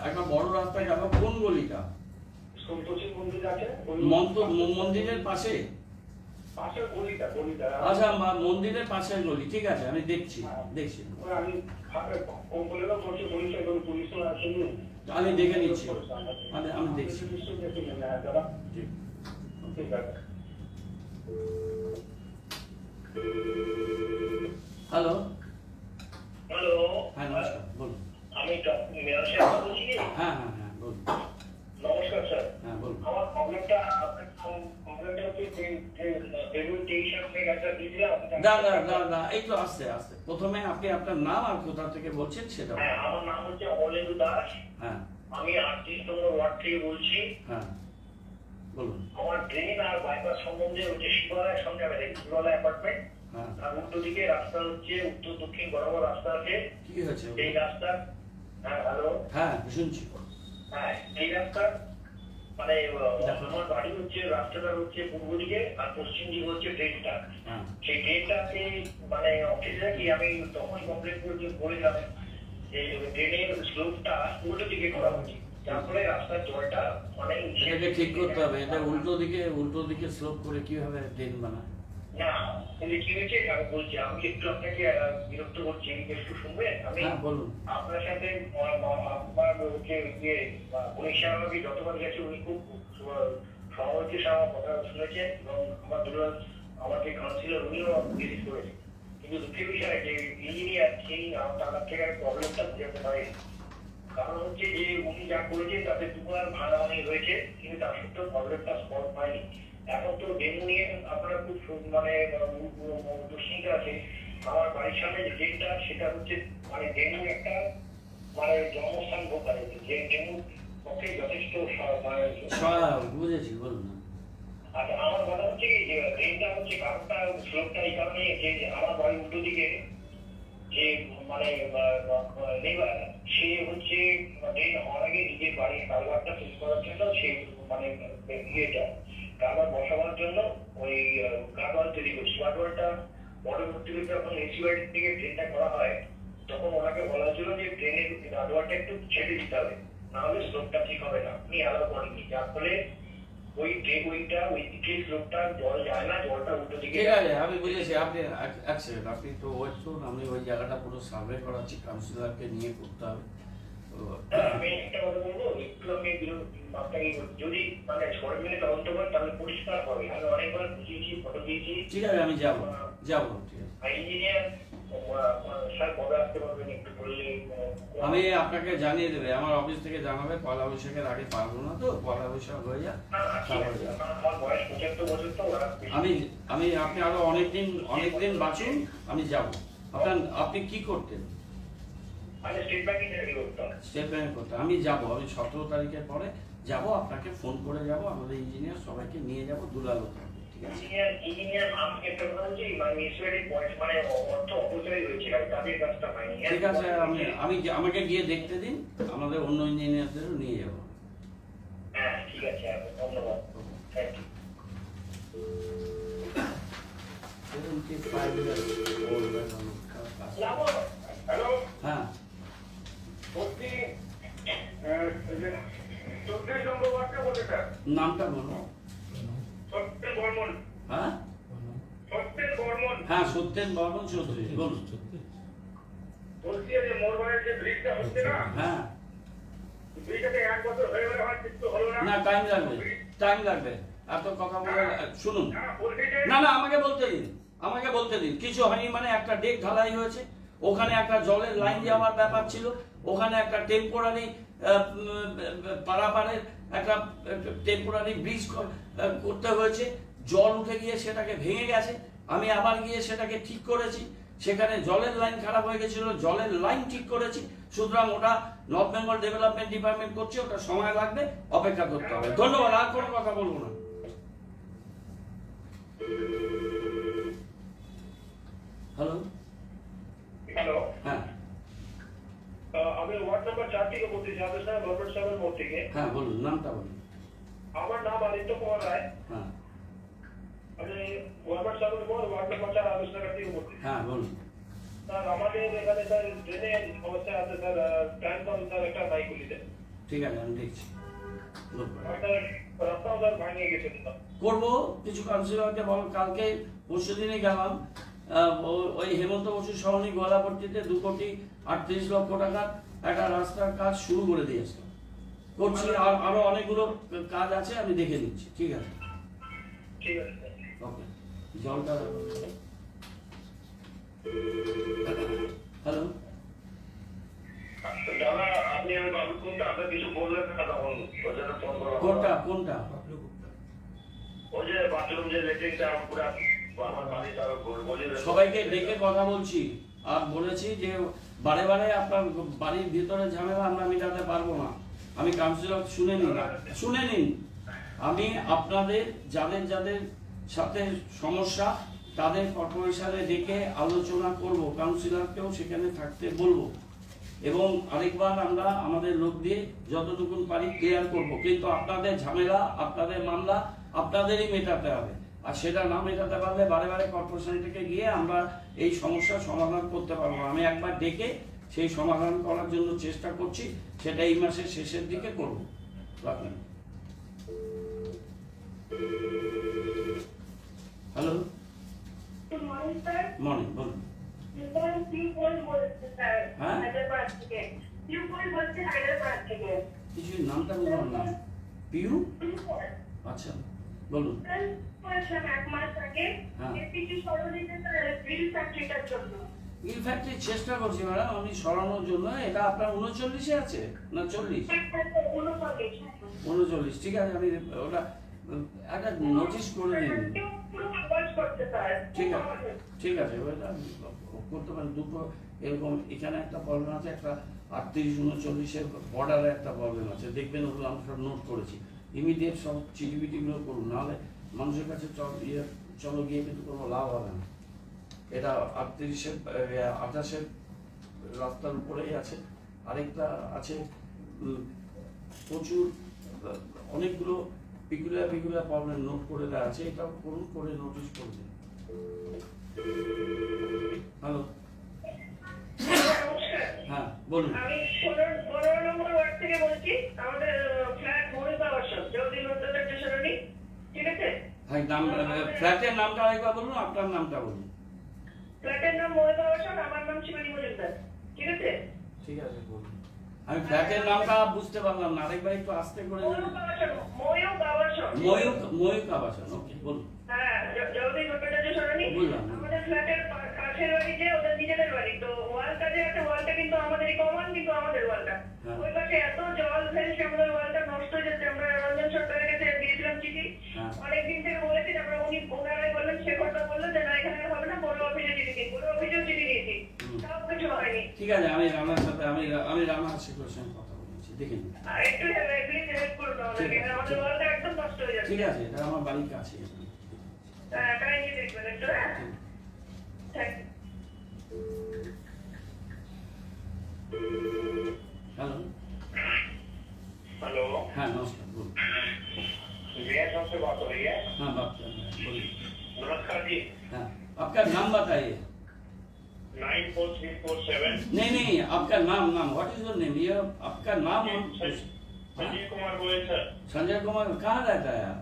একটা বড় রাস্তা গেল, কোন গলিটা? সন্তোষী মন্দির আছে, মন্দিরের পাশে? পাশের গলিটা। আচ্ছা, মন্দিরের পাশের গলি, ঠিক আছে, আমি দেখছি। আমি কম্পলেরও করছি, পুলিশও আসেনি। আমি দেখে নিচ্ছি, আমি দেখছি। ঠিক। ঠিক আছে। হ্যালো, হ্যালো, হ্যাঁ নমস্কার, বলুন। আমি মেয়র সাহেব বলছি। হ্যাঁ হ্যাঁ হ্যাঁ বলুন। নমস্কার স্যার। হ্যাঁ বলুন। আমার প্রবলেমটা হচ্ছে যে ডেপুটেশন থেকে একটা দিলাম। না একটু আস্তে আস্তে। প্রথমে আপনি আপনার নাম আর কোথা থেকে বলছেন সেটা। হ্যাঁ, আমার নাম হচ্ছে অলেন্দু দাস। হ্যাঁ, আমি 38 নম্বর ওয়ার্ড থেকে বলছি। হ্যাঁ বলুন। আমার ড্রেন আর বাইপাস সম্বন্ধে হচ্ছে শিবালয়ের সঙ্গে আমি দেখি, শিবালয় অ্যাপার্টমেন্ট। হ্যাঁ, আর উল্টো দিকে রাস্তা হচ্ছে উত্তর দক্ষিণ বরাবর রাস্তা আছে। কি হয়েছে? এই রাস্তা, হ্যাঁ হ্যালো, হ্যাঁ শুনছি। হ্যাঁ এই রাস্তা মানে আমার বাড়ি হচ্ছে, রাস্তাটা হচ্ছে পূর্ব দিকে আর পশ্চিম দিকে হচ্ছে ড্রেনটা। হ্যাঁ, সেই ড্রেনটাকে মানে অফিসে কি আমি তখন কমপ্লেন করেছিলাম যে ড্রেনের স্লোপটা উল্টো দিকে করা হচ্ছে, যার ফলে রাস্তার জলটা মানে এটাকে ঠিক করতে হবে। এটা উল্টো দিকে স্লোপ করে কিভাবে ড্রেন বানায়? না, কিন্তু কি হয়েছে আমি বলছি, আমি একটু আপনাকে বিরক্ত করছি, একটু শুনবেন? আমি হ্যাঁ বলুন। আপনার সাথে আপনার হচ্ছে ইয়ে উড়িষ্যা আমি যতবার গেছি উনি খুব সহানুভূতির সাথে আমার কথা শুনেছেন এবং আমার দুর্বল আমার যে কাউন্সিলর উনিও ভিজিট করেছেন। কিন্তু দুঃখের বিষয় যে ইঞ্জিনিয়ার সেই তার থেকে প্রবলেমটা বুঝাতে পারে। কারণ হচ্ছে যে উনি যা করেছেন তাতে দুবার ভাড়া অনেক হয়েছে, কিন্তু তার সত্ত্বেও প্রবলেমটা সলভ হয়নি। এখন তো ডেঙ্গু নিয়ে আপনারা খুব মানে দুশ্চিন্তা আছে। আমার বাড়ির সামনে যে ড্রেনটা সেটা হচ্ছে মানে ডেঙ্গু একটা মানে জন্মস্থান বোকারে, যে ডেঙ্গু পক্ষে যথেষ্ট বুঝেছি, বলুন। আচ্ছা, আমার কথা হচ্ছে কি যে ড্রেনটা হচ্ছে কারণটা স্লোপটা এই কারণে যে আমার বাড়ির উল্টো দিকে যে মানে নেইবার সে হচ্ছে ড্রেন হওয়ার আগে নিজের বাড়ির কারবারটা শেষ করার জন্য সে মানে ইয়েটা কারবার বসাবার জন্য ওই গার্ডওয়াল তৈরি করছি। গার্ডওয়ালটা পরবর্তীতে যখন এসিওয়াই থেকে ড্রেনটা করা হয় তখন ওনাকে বলা হয়েছিল যে ড্রেনের গার্ডওয়ালটা একটু ছেড়ে দিতে হবে, নাহলে স্লোপটা ঠিক হবে না। উনি অ্যালাউ করেননি, যার ফলে ওই ড্রেনটা ওই দিকে স্লোপটা জল যায় না, জলটা উল্টো দিকে। ঠিক আছে, আমি বুঝেছি। আপনি এক সেকেন্ড, আপনি তো ওয়েট করুন। আমি ওই জায়গাটা পুরো সার্ভে করাচ্ছি, কাউন্সিলরকে নিয়ে করতে হবে। আমি একটা কথা বলবো, একটু আমি আপনাকে যদি মানে সবাই মিলে তদন্ত করেন তাহলে পরিষ্কার হবে। আমি অনেকবার বুঝিয়েছি, ফটো দিয়েছি। ঠিক আছে, আমি যাবো। ঠিক আছে। ইঞ্জিনিয়ার স্যার কবে আসতে পারবেন একটু বললে? আমি আপনাকে জানিয়ে দেবে, আমার অফিস থেকে জানাবে। পয়লা বৈশাখের আগে পারবো না, তো পয়লা বৈশাখ হয়ে যাক। আমার বয়স 75 বছর তো। আমি আপনি আরো অনেকদিন বাঁচুন, আমি যাব। আপনি কি করতেন? স্টেট ব্যাংকে চাকরি করতাম। স্টেট ব্যাংকে করতেন। আমি যাব, আমি 17 তারিখের পরে যাব, আপনাকে ফোন করে যাব। আমাদের ইঞ্জিনিয়ার সবাইকে নিয়ে যাব, দুলাল হতে হবে। ঠিক আছে? ইঞ্জিনিয়ার আমাকে একটা কথা বলছি, মানে মিউনিসিপ্যালিটি পয়েন্ট মানে অর্থ অপচয় হয়েছে, তাদের কাজটা হয়নি। ঠিক আছে, আমাকে গিয়ে দেখতে দিন, আমাদের অন্য ইঞ্জিনিয়ারদেরও নিয়ে যাব। হ্যাঁ ঠিক আছে, ধন্যবাদ, থ্যাংক ইউ। 75 years old হ্যালো, হ্যাঁ বলছি 24 নম্বর ওয়ার্ডটা বলতে স্যার। নামটা বলো। সত্যেন বর্মন। হ্যাঁ সত্যেন বর্মন। হ্যাঁ সত্যেন বর্মন চৌধুরী, বলুন। বলছি যে মোরবাড়ির যে ব্রিজটা হচ্ছে না, হ্যাঁ ব্রিজটাতে 1 বছর হয়ে গেলে আমার কিছু হলো না। না, টাইম লাগবে। এত কথা বলে শুনুন। বলছি যে না আমাকে বলতে দিন। কিছু হয়নি মানে একটা ডেক ঢালাই হয়েছে, ওখানে একটা জলের লাইন যাওয়ার ব্যাপার ছিল, ওখানে একটা টেম্পোরারি পারাপারের একটা টেম্পোরারি ব্রিজ করতে হয়েছে। জল উঠে গিয়ে সেটাকে ভেঙে গেছে, আমি আবার গিয়ে সেটাকে ঠিক করেছি। সেখানে জলের লাইন খারাপ হয়ে গেছিল, জলের লাইন ঠিক করেছি। সুতরাং ওটা নর্থ বেঙ্গল ডেভেলপমেন্ট ডিপার্টমেন্ট করছে, ওটা সময় লাগবে, অপেক্ষা করতে হবে। ধন্যবাদ, আর কোনো কথা বলবো না। হ্যালো, হ্যাঁ আমি ওয়ার্ড নাম্বার 4 থেকে বলতেছি, আপনার সাহেব গভর্নমেন্ট সাহেবের মোড় থেকে। হ্যাঁ বলুন, নামটা বলুন। আমার নাম আদিত্য কুমার রায়। হ্যাঁ আমি গভর্নমেন্ট সাহেবের মোড় ওয়ার্ড নাম্বার 4 আলোচনা থেকে বলতেছি। হ্যাঁ বলুন। স্যার আমাদের এখানে স্যার ট্রেনের সমস্যা আছে স্যার, টাইম কল স্যার একটা বাইকুলিতে। ঠিক আছে, আমি দেখছি। রাস্তাও স্যার ভাঙিয়ে গেছে। করবো, কিছু কাউন্সিলরকে বল। কালকে পরশু দিনে গেলাম, ওই হেমন্ত বসু সরণি গোয়ালাপট্টিতে 2,38,00,000 টাকার একটা রাস্তার কাজ শুরু করে দিয়েছে। করছি, আরো অনেকগুলো কাজ আছে, আমি দেখে নিচ্ছি। ঠিক আছে। ঠিক আছে। ওকে, জলটা হ্যালো দাদা আপনি আমি বাবু কোনটা আপনার কিছু বললেন না তখন ওই জন্য ফোন করা। কোনটা ওই যে বাথরুম যে লেট্রিনটা পুরো আমার বাড়ি তার বলি সবাইকে ডেকে কথা বলছি আর বলেছি যে বারে বারে আপনার বাড়ির ভিতরে ঝামেলা আমরা মেটাতে পারবো না। আমি কাউন্সিলর শুনে নিন আমি আপনাদের যাদের যাদের সাথে সমস্যা তাদের কর্পোরেশনে ডেকে আলোচনা করব, কাউন্সিলরকেও সেখানে থাকতে বলবো এবং আরেকবার আমরা আমাদের লোক দিয়ে যতটুকু পারি ক্লিয়ার করব। কিন্তু আপনাদের ঝামেলা আপনাদের মামলা আপনাদেরই মেটাতে হবে, আর সেটা না মেটাতে পারলে বারে বারে কর্পোরেশন থেকে গিয়ে আমরা এই সমস্যার সমাধান করতে পারবো না। আমি একবার ডেকে সেই সমাধান করার জন্য চেষ্টা করছি, সেটা এই মাসের শেষের দিকে করব। রাখবেন। Hello, good morning sir. Morning, বলুন। স্যার পিউ বল বলছে স্যার হ্যাঁ? হায়দ্রাবাদ থেকে। পিউ বল বলছে হায়দ্রাবাদ থেকে। কিছু নামটা বললাম না। পিউ? পিউ বল। আচ্ছা, বলুন। স্যার বলছিলাম এক মাস আগে হ্যাঁ। এপিকি সরণিতে স্যার গ্রিল ফ্যাক্টরিটার জন্য। গ্রিল ফ্যাক্টরি চেষ্টা করছি ম্যাডাম আমি সরানোর জন্য। এটা আপনার 39-এ আছে না 40? 39, ঠিক আছে। আমি ওটা একটা নোটিশ করে দিন। ঠিক আছে ওটা করতে পারেন। দুটো এরকম এখানে একটা প্রবলেম আছে, একটা 38-39-এর বর্ডারে একটা প্রবলেম আছে, দেখবেন ওগুলো আমরা সব নোট করেছি। ইমিডিয়েট সব চিঠিবিটিগুলো করুন, নাহলে মানুষের কাছে চলো গিয়ে কিন্তু কোনো লাভ হবে না। এটা 38-এর রাস্তার উপরেই আছে। আরেকটা আছে প্রচুর অনেকগুলো পিকুলিয়ার প্রবলেম নোট করে দেওয়া আছে, এটাও করুন, করে নোটিশ করে দিন। হ্যালো, হ্যাঁ বলুন। আমি 15 নম্বর ওয়ার্ড থেকে বলছি। আমাদের ফ্ল্যাট মরিবা আবাসন জলদি নন্দনের স্টেশনে, ঠিক আছে? হ্যাঁ, নাম ফ্ল্যাটের নামটা আরেকবার বলুন, আপনার নামটা বলুন। ফ্ল্যাটের নাম মরিবা আবাসন, আমার নাম শিবানী মজুমদার, ঠিক আছে? ঠিক আছে বলুন। আমি ফ্ল্যাটের নামটা বুঝতে পারলাম না, আরেকবার একটু আস্তে করে বলুন। ময়ূক আবাসন, ওকে বলুন। হ্যাঁ, জলদি নন্দনের স্টেশনে। বুঝলাম। আমাদের ফ্ল্যাটের কাছের বাড়ি যে ওদের নিজেদের বাড়ি, তো ওয়ালটা যে আছে ওয়ালটা কিন্তু আমাদেরই কমন, কিন্তু আমাদের ওয়ালটা ওই পাশে এত জল ফেলছে আমাদের ওয়ালটা নষ্ট হয়ে যাচ্ছে। আমরা রঞ্জন সরকারের কাছে দিয়েছিলাম চিঠি, অনেকদিন থেকে বলেছি। আমরা ওনারাই বললেন, শেখরটা বললো যে না এখানে হবে না, বড় অফিসে চিঠি দিন। বড় অফিসেও চিঠি দিয়েছি, তাও কিছু হয়নি। ঠিক আছে, আমি রানার সাথে আমি রানার শেখরের সঙ্গে কথা বলছি, দেখে নিন। আর একটু প্লিজ হেল্প করুন আমাদেরকে, আমাদের ওয়ালটা একদম নষ্ট হয়ে যাচ্ছে। ঠিক আছে, এটা আমার বাড়ির কাছে। হ্যাঁ, কাইন্ডলি দেখবেন একটু। হ্যাঁ, থ্যাংক ইউ। हेलो हेलो, हाँ नमस्कार, बोलो। मेयर साहब से बात हो रही है? हाँ बात कर रहे हैं, बोलिए। नमस्कार जी। हाँ, आपका नाम बताइए। 94347। नहीं, आपका नाम व्हाट इज योर नेम? ये आपका नाम संजय कुमार गोयल सर। संजय कुमार, कहाँ रहता है आप?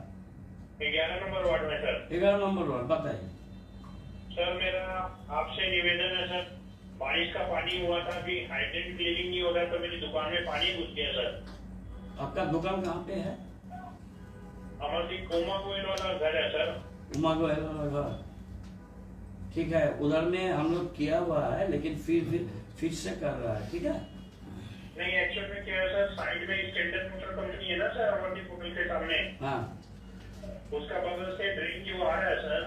11 नंबर वार्ड में सर। 11 नंबर वार्ड, बताइए। सर मेरा आपसे निवेदन है सर, बारिश का पानी हुआ था, अभी हाइड्रेंट क्लीनिंग नहीं हो रहा, तो मेरी दुकान में पानी घुस गया सर। आपका दुकान कहाँ पे है? अमरदीप कोमा गोयल वाला घर है सर। उमा गोयल वाला घर, ठीक है। उधर में हम लोग किया हुआ है, लेकिन फिर से कर रहा है, ठीक है। नहीं एक्चुअल में क्या है सर, साइड में स्टैंडर्ड मोटर कंपनी है ना सर, अमरदीप होटल के सामने, हाँ उसका बगल से ड्रेन जो आ रहा है सर,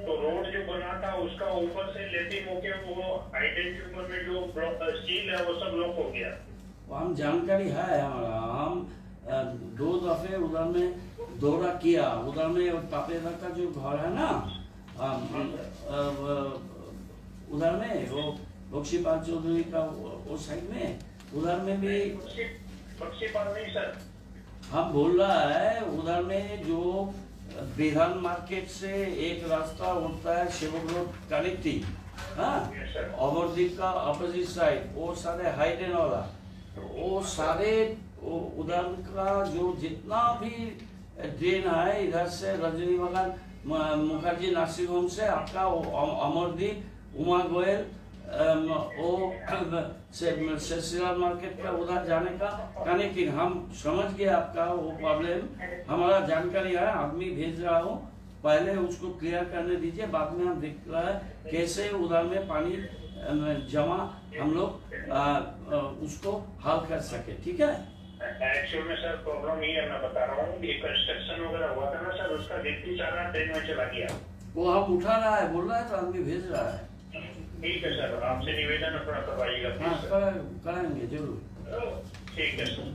तो रोड जो बना था उसका ऊपर से लेटिंग होके वो हाइड्रेंट के ऊपर में जो स्टील है वो सब ब्लॉक हो गया। हम जानकारी है हमारा, हम 2 दफे उधर में दौरा किया। उधर में तापेदा का जो घर है ना, उधर में वो बख्शीपाल चौधरी का वो साइड में, उधर में भी बख्शीपाल नहीं सर, हम बोल रहा है उधर में जो बेधान मार्केट से एक रास्ता उठता है सेवक रोड कनेक्टिंग, हाँ, अमरदीप का अपोजिट साइड, वो सारे हाईटेन वाला, वो सारे उधर का जो जितना भी ड्रेन है इधर से रजनी बागान मुखर्जी नर्सिंग होम से आपका अमरदीप, उमा गोयल वो शेषराज मार्केट का उधर जाने का कहने की हम समझ गए आपका वो प्रॉब्लम, हमारा जानकारी है, आदमी भेज रहा हूँ, पहले उसको क्लियर करने दीजिए, बाद में हम देख रहा है कैसे उधर में पानी जमा हम लोग उसको हल कर सके, ठीक है। एक्चुअल में सर प्रॉब्लम ये है, मैं बता रहा हूँ, ये कंस्ट्रक्शन वगैरह हुआ था ना सर, उसका व्यक्ति चारा ट्रेन में चला गया, वो हम उठा रहा है, बोल रहा है तो आदमी भेज रहा है। ठीक है सर, आपसे निवेदन अपना करवाइएगा। हाँ कराएंगे जरूर। ठीक है सर,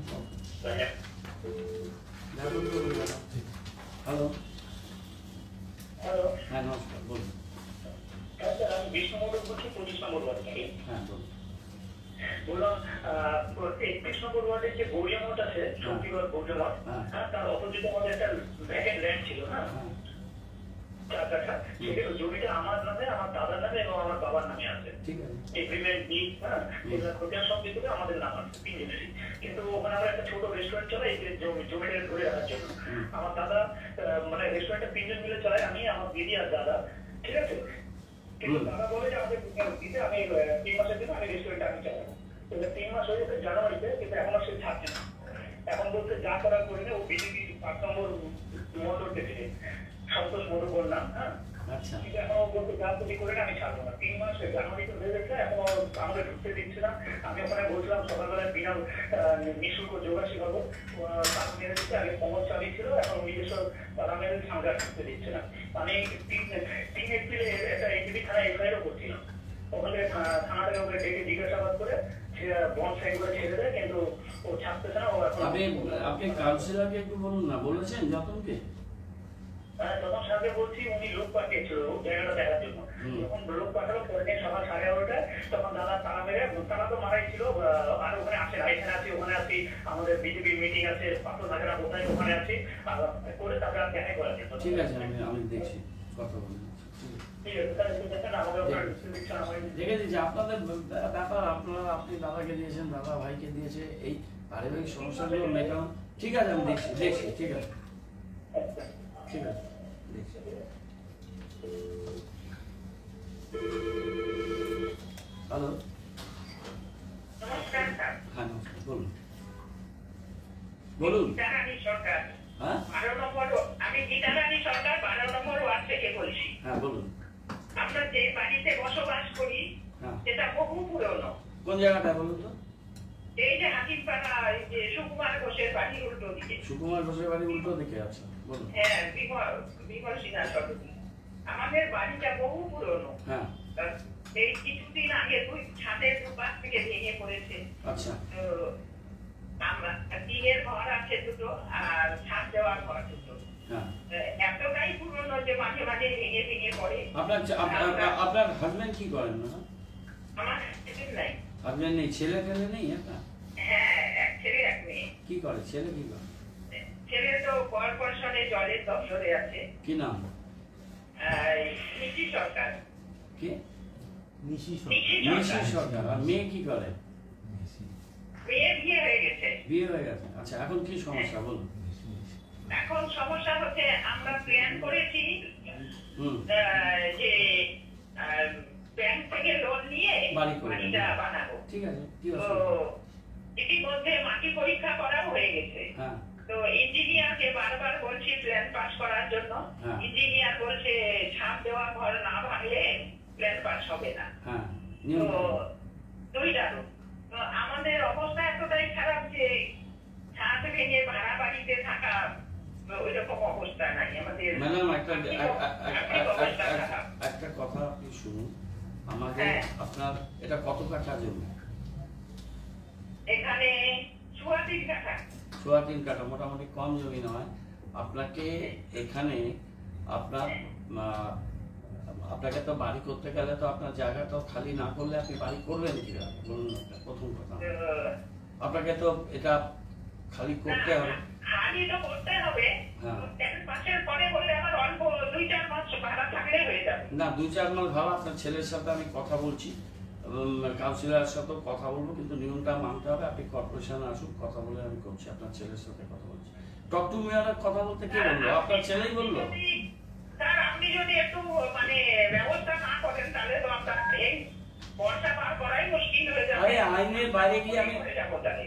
हेलो हेलो हाँ नमस्कार बोलो। सर আমি বিষ্ণু মন্ডল বলছি 25 নম্বর ওয়ার্ড থেকে। হ্যাঁ বলুন। বললাম 31 নম্বর ওয়ার্ডের যে গৌরিয়া মঠ আছে, শক্তিগড় গৌরিয়া মঠ, তার অপোজিটে আমাদের একটা ভ্যাকেন্ট ল্যান্ড ছিল না, 4 কাঠা, সেটা জমিটা আমার নামে, আমার দাদার নামে এবং আমার বাবার নামে আছে। ঠিক আছে। এগ্রিমেন্ট ডিড, হ্যাঁ, এগুলো খতিয়ান সব দিতে আমার নাম আছে তিনজনেরই। কিন্তু ওখানে আমরা একটা ছোট রেস্টুরেন্ট চালাই এই জমিটা ধরে রাখার জন্য। আমার দাদা মানে রেস্টুরেন্টটা 3 জন মিলে চালায়, আমি, আমার দিদি আর দাদা, ঠিক আছে। কিন্তু দাদা বলে যে আমাদের দিতে আমি 3 মাসের জন্য আমি রেস্টুরেন্ট আমি চালাবো। তো 3 মাস হয়ে গেছে জানুয়ারিতে, কিন্তু এখনো সে থাকছে না। এখন বলতে যা করার করে ও বিজেপি 5 নম্বর মোটর দেখে সন্তোষ মোটর নাম, হ্যাঁ, আচ্ছা, এখনো বলতে যা তুমি করে আমি ছাড়বো না। 3 মাস জানুয়ারিতে হয়ে গেছে, এখনো আমাদের ঢুকতে দিচ্ছে না। আমি ওখানে বলছিলাম সকালবেলায় বিনা নিঃশুল্ক যোগা শেখাবো, তার মেরে দিচ্ছে, আগে কমল চালিয়েছিল, এখন নিজস্ব তারা মেরে সাংঘাত ঢুকতে দিচ্ছে না। আমি 3 এপ্রিলে একটা এনজিবি থানায় এফআইআরও করছিলাম, ওখানে থানাটাকে ওকে ডেকে জিজ্ঞাসাবাদ করে বন্ড সাইন করে ছেড়ে দেয়, কিন্তু ও ছাড়তেছে না। ও এখন আপনি কাউন্সিলরকে একটু বলুন না, বলেছেন যতনকে? যখন সাথে বলছি উনি লোক পাঠিয়েছিল জায়গাটা দেখার জন্য, যখন লোক পাঠালো পরের দিন সকাল 11:30টায়, তখন দাদা তারা মেরে, তারা তো মারাই ছিল, আর ওখানে আসে, এখানে আছি, ওখানে আছি, আমাদের বিজেপির মিটিং আছে, পাথর ভাগেরা কোথায়, ওখানে আছি, করে তারপরে আর দেখাই করা যেত। ঠিক আছে, আমি দেখছি, কথা বলুন। ঠিক আছে স্যার, একটু দেখেন আমাদের ওখানে ডিস্ট্রিবিউশন আমাদের দেখে দিচ্ছি আপনাদের ব্যাপার, আপনি দাদাকে দিয়েছেন, দাদা ভাইকে দিয়েছে, এই পারিবারিক সমস্যাগুলো মেটানো। ঠিক আছে, আমি দেখছি, ঠিক আছে, ঠিক আছে, দেখছি। হ্যালো, নমস্কার স্যার। হ্যাঁ নমস্কার, বলুন। গীতারানী সরকার, হ্যাঁ 12 নম্বর, আমি গীতারানী সরকার 12 নম্বর ওয়ার্ড থেকে বলছি। হ্যাঁ বলুন। আমরা যে বাড়িতে বসবাস করি সেটা বহু পুরনো। কোন জায়গাটা বলুন তো? এই যে হাকিমপাড়া, এই যে সুকুমার ঘোষের বাড়ি উল্টো দিকে। সুকুমার ঘোষের বাড়ি উল্টো দিকে আছে, বলুন। হ্যাঁ, বিমল সিনহা সরকার। আমাদের বাড়িটা বহু পুরনো। হ্যাঁ, এই কিছুদিন আগে 2 ছাদের পাশ থেকে ভেঙে পড়েছে। আচ্ছা, তো আমরা টিনের ঘর আছে 2টো, আর ছাদ দেওয়ার ঘর 2টো। হ্যাঁ, এতটাই পুরনো যে মাঝে মাঝে ভেঙে ভেঙে পড়ে। আপনার হাজবেন্ড কি করেন? না আমার ছেলে নাই। হাজবেন্ড নেই, ছেলে ফেলে নেই? হ্যাঁ, এক ছেলে এক মেয়ে। কি করে ছেলে? কি করে? ছেলে তো কর্পোরেশনে জলের দপ্তরে আছে। কি নাম? নিশি সরকার। কি? নিশি সরকার। আর মেয়ে কি করে? মেয়ে বিয়ে হয়ে গেছে। বিয়ে হয়ে গেছে, আচ্ছা। এখন কি সমস্যা বলুন? এখন সমস্যা হচ্ছে আমরা প্ল্যান করেছি যে ব্যাংক থেকে লোন নিয়ে বাড়িটা বানাবো। ঠিক আছে, তো ইতিমধ্যে মাটি পরীক্ষা করা হয়ে গেছে। তো ইঞ্জিনিয়ারকে বারবার বলছি প্ল্যান পাস করার জন্য, ইঞ্জিনিয়ার বলছে ছাদ দেওয়া ঘর না ভাঙলে প্ল্যান পাস হবে না। তো 2টারও আমাদের অবস্থা এতটাই খারাপ যে ছাদ ভেঙে ভাড়া বাড়িতে থাকা ওইরকম অবস্থা নাই আমাদের। ম্যাডাম একটা কথা আপনি শুনুন আমাকে। আপনার এটা কত কাঠা জমি? এখানে 3.25 কাঠা। 3.25 কাঠা, মোটামুটি কম জমি নয়। আপনাকে এখানে আপনাকে তো বাড়ি করতে গেলে তো আপনার জায়গাটা খালি না করলে আপনি বাড়ি করবেন কিভাবে বলুন? প্রথম কথা, আপনাকে তো এটা খালি করতে হবে। খালি তো করতে হবে। মাসের পরে বললে আমার অল্প 2-4 মাস ভাড়া থাকলে হয়ে যাবে। না, 2-4 মাস ভাড়া। আপনার ছেলের সাথে আমি কথা বলছি, কাউন্সিলরের সাথেও কথা বলবো, কিন্তু নিয়মটা মানতে হবে। আপনি কর্পোরেশনে আসুন, কথা বলে আমি করছি। আপনার ছেলের সাথে কথা বলছি। টক টু মেয়ারের কথা বলতে কে বললো? আপনার ছেলেই বললো। স্যার আপনি যদি একটু মানে ব্যবস্থা না করেন তাহলে তো আমরা এই বর্ষা পার করাই মুশকিল হয়ে যাবে। আরে আইনের বাইরে গিয়ে আমি করে যাবো তাহলে।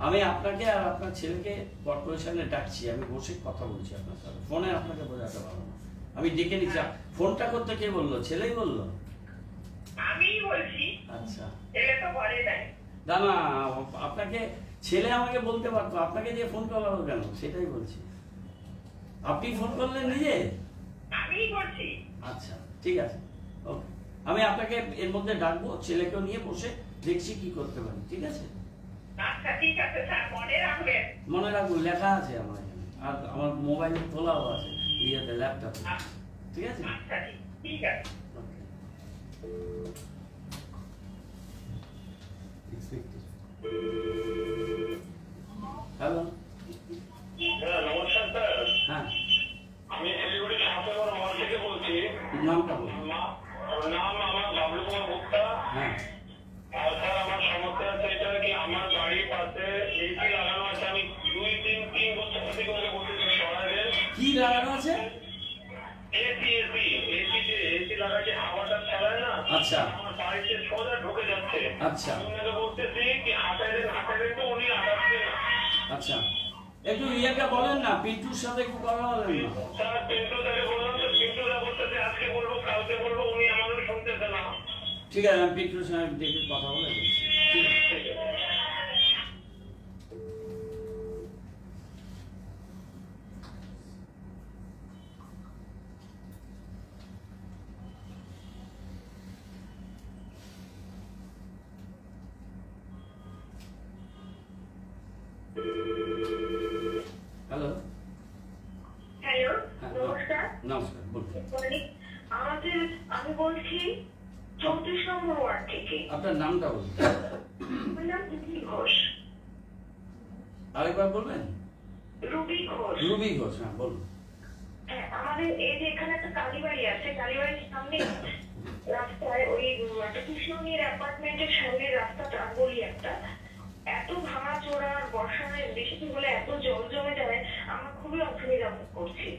আমি আপনাকে আর আপনার ছেলেকে কর্পোরেশনে ডাকছি, আমি বসে কথা বলছি আপনার সাথে, ফোনে আপনাকে বোঝাতে পারবো না। আমি ডেকে নিচ্ছি। ফোনটা করতে কে বললো? ছেলেই বললো? আমিই বলছি। আচ্ছা, ছেলে তো ঘরে নাই। না না, আপনাকে ছেলে আমাকে বলতে পারতো, আপনাকে দিয়ে ফোন করালো কেন সেটাই বলছি। আপনি ফোন করলেন নিজে? আমিই করছি। আচ্ছা ঠিক আছে, ওকে। আমি আপনাকে এর মধ্যে ডাকবো, ছেলেকেও নিয়ে বসে দেখছি কি করতে পারি, ঠিক আছে? আচ্ছা ঠিক আছে স্যার, মনে রাখবেন। মনে রাখবো, লেখা আছে আমার এখানে, আর আমার মোবাইলে খোলাও আছে, ইয়েতে, ল্যাপটপে, ঠিক আছে? আচ্ছা ঠিক আছে। ওকে। হ্যালো, হ্যাঁ নমস্কার স্যার, হ্যাঁ, আমি শিলিগুড়ি সাঁতর মল থেকে বলছি। নামটা বলুন। নাম আমার বাবলু কুমার গুপ্তা। হ্যাঁ, আর স্যার আমার সমস্যা আছে এটা কি আমার বাড়ির পাশে এসি লাগানো আছে, আমি 2-3 বছর থেকে ওকে বলতেছি সরাবেন। কি লাগানো আছে? এসি লাগাচ্ছে, হাওয়াটা ছাড়ায় না। আচ্ছা আমার বাড়িতে সোজা ঢুকে যাচ্ছে। আচ্ছা আমি ওনাকে বলতেছি কি হাঁটাই দেন তো উনি হাঁটাচ্ছে না। আচ্ছা, একটু ইয়েকে বলেন না, পিন্টুর সাথে একটু কথা বলেন না। স্যার পিন্টু দাকে বললাম তো, পিন্টু দা বলতেছে আজকে বলবো কালকে বলবো, উনি আমাদের শুনতেছে না। ঠিক আছে, আমি পিন্টুর সঙ্গে দেখে কথা বলে দিচ্ছি। ঠিক আছে। ঠিক আছে। হ্যালো, হ্যালো, হ্যাঁ, নমস্কার। নমস্কার, বলুন। আমাদের, আমি বলছি 34 নম্বর ওয়ার্ড থেকে। আপনার নামটা বলুন। আমার নাম রুবি ঘোষ। আরেকবার বলবেন? রুবি ঘোষ। রুবি ঘোষ, হ্যাঁ বলুন। হ্যাঁ, আমাদের এই যে এখানে একটা কালীবাড়ি আছে, কালীবাড়ির সামনে রাস্তায় ওই একটা কৃষ্ণনীর অ্যাপার্টমেন্টের সামনে রাস্তাটা গলি একটা, এত ভাঙা চোরা, বর্ষায় বৃষ্টি হলে এত জল জমে যায়, আমরা খুবই অসুবিধা ভোগ করছি।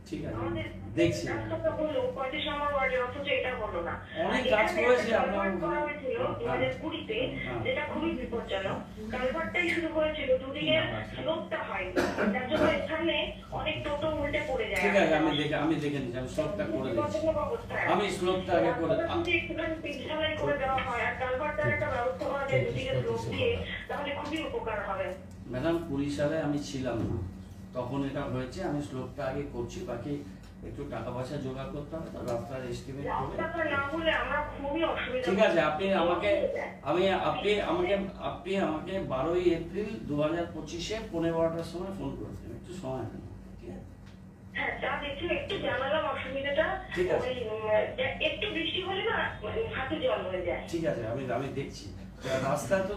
ঠিক আছে, আমাদের দেখছি। রাস্তাটা হলো 35 নম্বর ওয়ার্ডের, অথচ এটা হলো না। অনেক কাজ করেছে আপনার আপনার করা হয়েছিল 2020-তে, হ্যাঁ। যেটা খুবই বিপজ্জনক। কালভারটাই শুরু হয়েছিল, দুদিকের স্লোপটা হয়নি, যার জন্য এখানে অনেক টোটো উল্টে পড়ে যায়। ঠিক আছে, আমি দেখে নিচ্ছি, আমি স্লোপটা করে দিচ্ছি। বিপজ্জনক অবস্থায়। আমি স্লোপটা আগে করে যদি একটুখানি পিচ ঢালাই করে দেওয়া হয় আর কালভারটার একটা ব্যবস্থা করা যায় দুদিকে স্লোপ দিয়ে, তাহলে খুবই উপকার হবে। ম্যাডাম 20 সালে আমি ছিলাম না, তখন এটা হয়েছে। আমি স্লোপটা আগে করছি, বাকি একটু টাকা পয়সা জোগাড় করতে হবে, তো রাস্তার এস্টিমেট করে। রাস্তাটা না হলে আমরা খুবই অসুবিধা। ঠিক আছে, আপনি আমাকে 12ই এপ্রিল 2025-এ 12:15টার সময় ফোন করতেন, একটু সময় নেন, ঠিক আছে? হ্যাঁ, তা দেখছি একটু জানালাম অসুবিধাটা। ঠিক আছে। একটু বৃষ্টি হলে না হাঁটু জল হয়ে যায়। ঠিক আছে, আমি দেখছি। রাস্তায় তো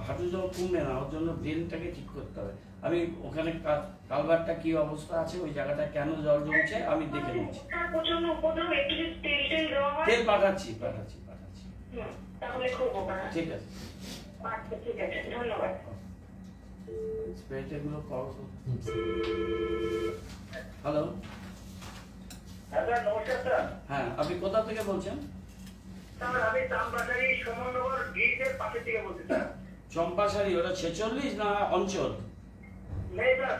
হাঁটু জল কমবে না, ওর জন্য ড্রেনটাকে ঠিক করতে হবে। আমি ওখানে কালভারটা কি অবস্থা আছে, ওই জায়গাটা কেন জল জমছে আমি দেখে নিচ্ছি। প্রচন্ড উপদ্রব, একটু যদি তেল দেওয়া হয়। তেল পাঠাচ্ছি। তাহলে খুব উপকার। ঠিক আছে, আচ্ছা ঠিক আছে, ধন্যবাদ। স্প্রেটারগুলো কল। হ্যালো, স্যার নমস্কার স্যার। হ্যাঁ, আপনি কোথা থেকে বলছেন? স্যার আমি তামবাজারি সমনগর ব্রিজের পাশে থেকে বলছি স্যার। চম্পাশাড়ি, ওটা 46 না অঞ্চল? নেই স্যার,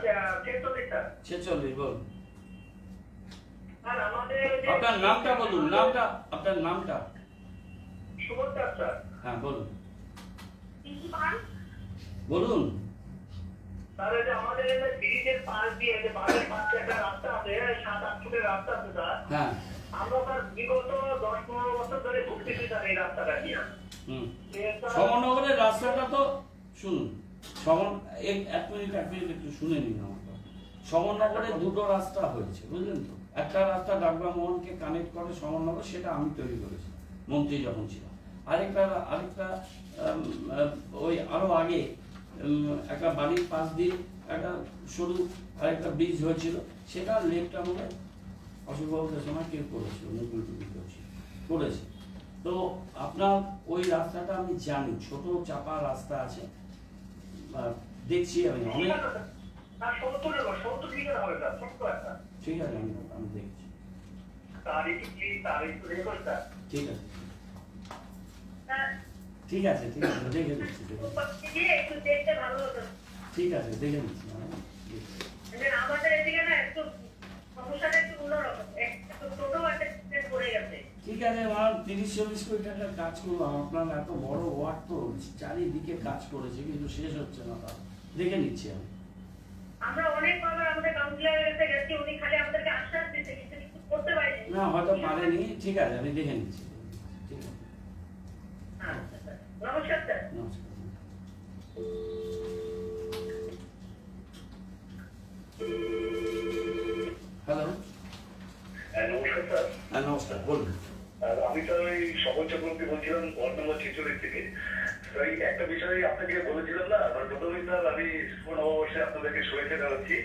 46 বলুন। আর আমাদের আপনার নামটা বলুন, আপনার নামটা। সুবোধ স্যার। হ্যাঁ বলুন, বলুন। স্যার এই যে আমাদের এই ব্রিজের পাশ দিয়ে যে বাড়ির পাশে একটা রাস্তা আছে, 7-8 ফুটের রাস্তা আছে স্যার। হ্যাঁ, আমরা স্যার বিগত 10-15 বছর ধরে ভুগতেছি স্যার এই রাস্তাটা নিয়ে। সমনগরের রাস্তাটা তো শুনুন, এক মিনিট একটু শুনে নিন আমার কথা। সমনগরে দুটো রাস্তা হয়েছে, বুঝলেন তো? একটা রাস্তা ডাকবা মোহনকে কানেক্ট করে সমনগর, সেটা আমি তৈরি করেছি মন্ত্রী যখন ছিলাম। আরেকটা ওই আরো আগে একটা বাড়ির পাশ দিয়ে একটা সরু আরেকটা ব্রিজ হয়েছিল, সেটা লেকটা মনে অশোকবাবুদের সময় কেউ করেছিল, মুকুল করেছে। তো আপনার ওই রাস্তাটা আমি জানি, ছোট চাপা রাস্তা আছে, দেখছি আমি অনেক। ঠিক আছে, আমি দেখছি। ঠিক আছে। ঠিক আছে দেখে নিচ্ছি একটু দেখতে ভালো হতো। ঠিক আছে দেখে নিচ্ছি আমাদের এদিকে না একটু সমস্যাটা একটু অন্যরকম, একটু টোটো একটা পড়ে গেছে। ঠিক আছে, আমার 30-40 কোটি টাকার কাজ করলাম, আপনার এত বড় ওয়ার্ড তো চারিদিকে কাজ করেছে কিন্তু শেষ হচ্ছে না, তা দেখে নিচ্ছি আমি। আমরা অনেকবার আমাদের কাউন্সিলরের কাছে গেছি, উনি খালি আমাদেরকে আশ্বাস দিতে কিন্তু কিছু করতে পারেনি। না হয়তো পারেনি, ঠিক আছে আমি দেখে নিচ্ছি। ঠিক আছে, আচ্ছা স্যার, নমস্কার স্যার। নমস্কার। হ্যালো, নমস্কার স্যার। হ্যাঁ নমস্কার, বলুন। আমি তো ওই সবল চক্রবর্তী বলছিলাম, ওয়ার্ড নম্বর 46 থেকে। এই একটা বিষয় আপনাকে বলেছিলাম না, প্রথমেই স্যার আমি শুভ নববর্ষে আপনাদেরকে শুভেচ্ছা জানাচ্ছি।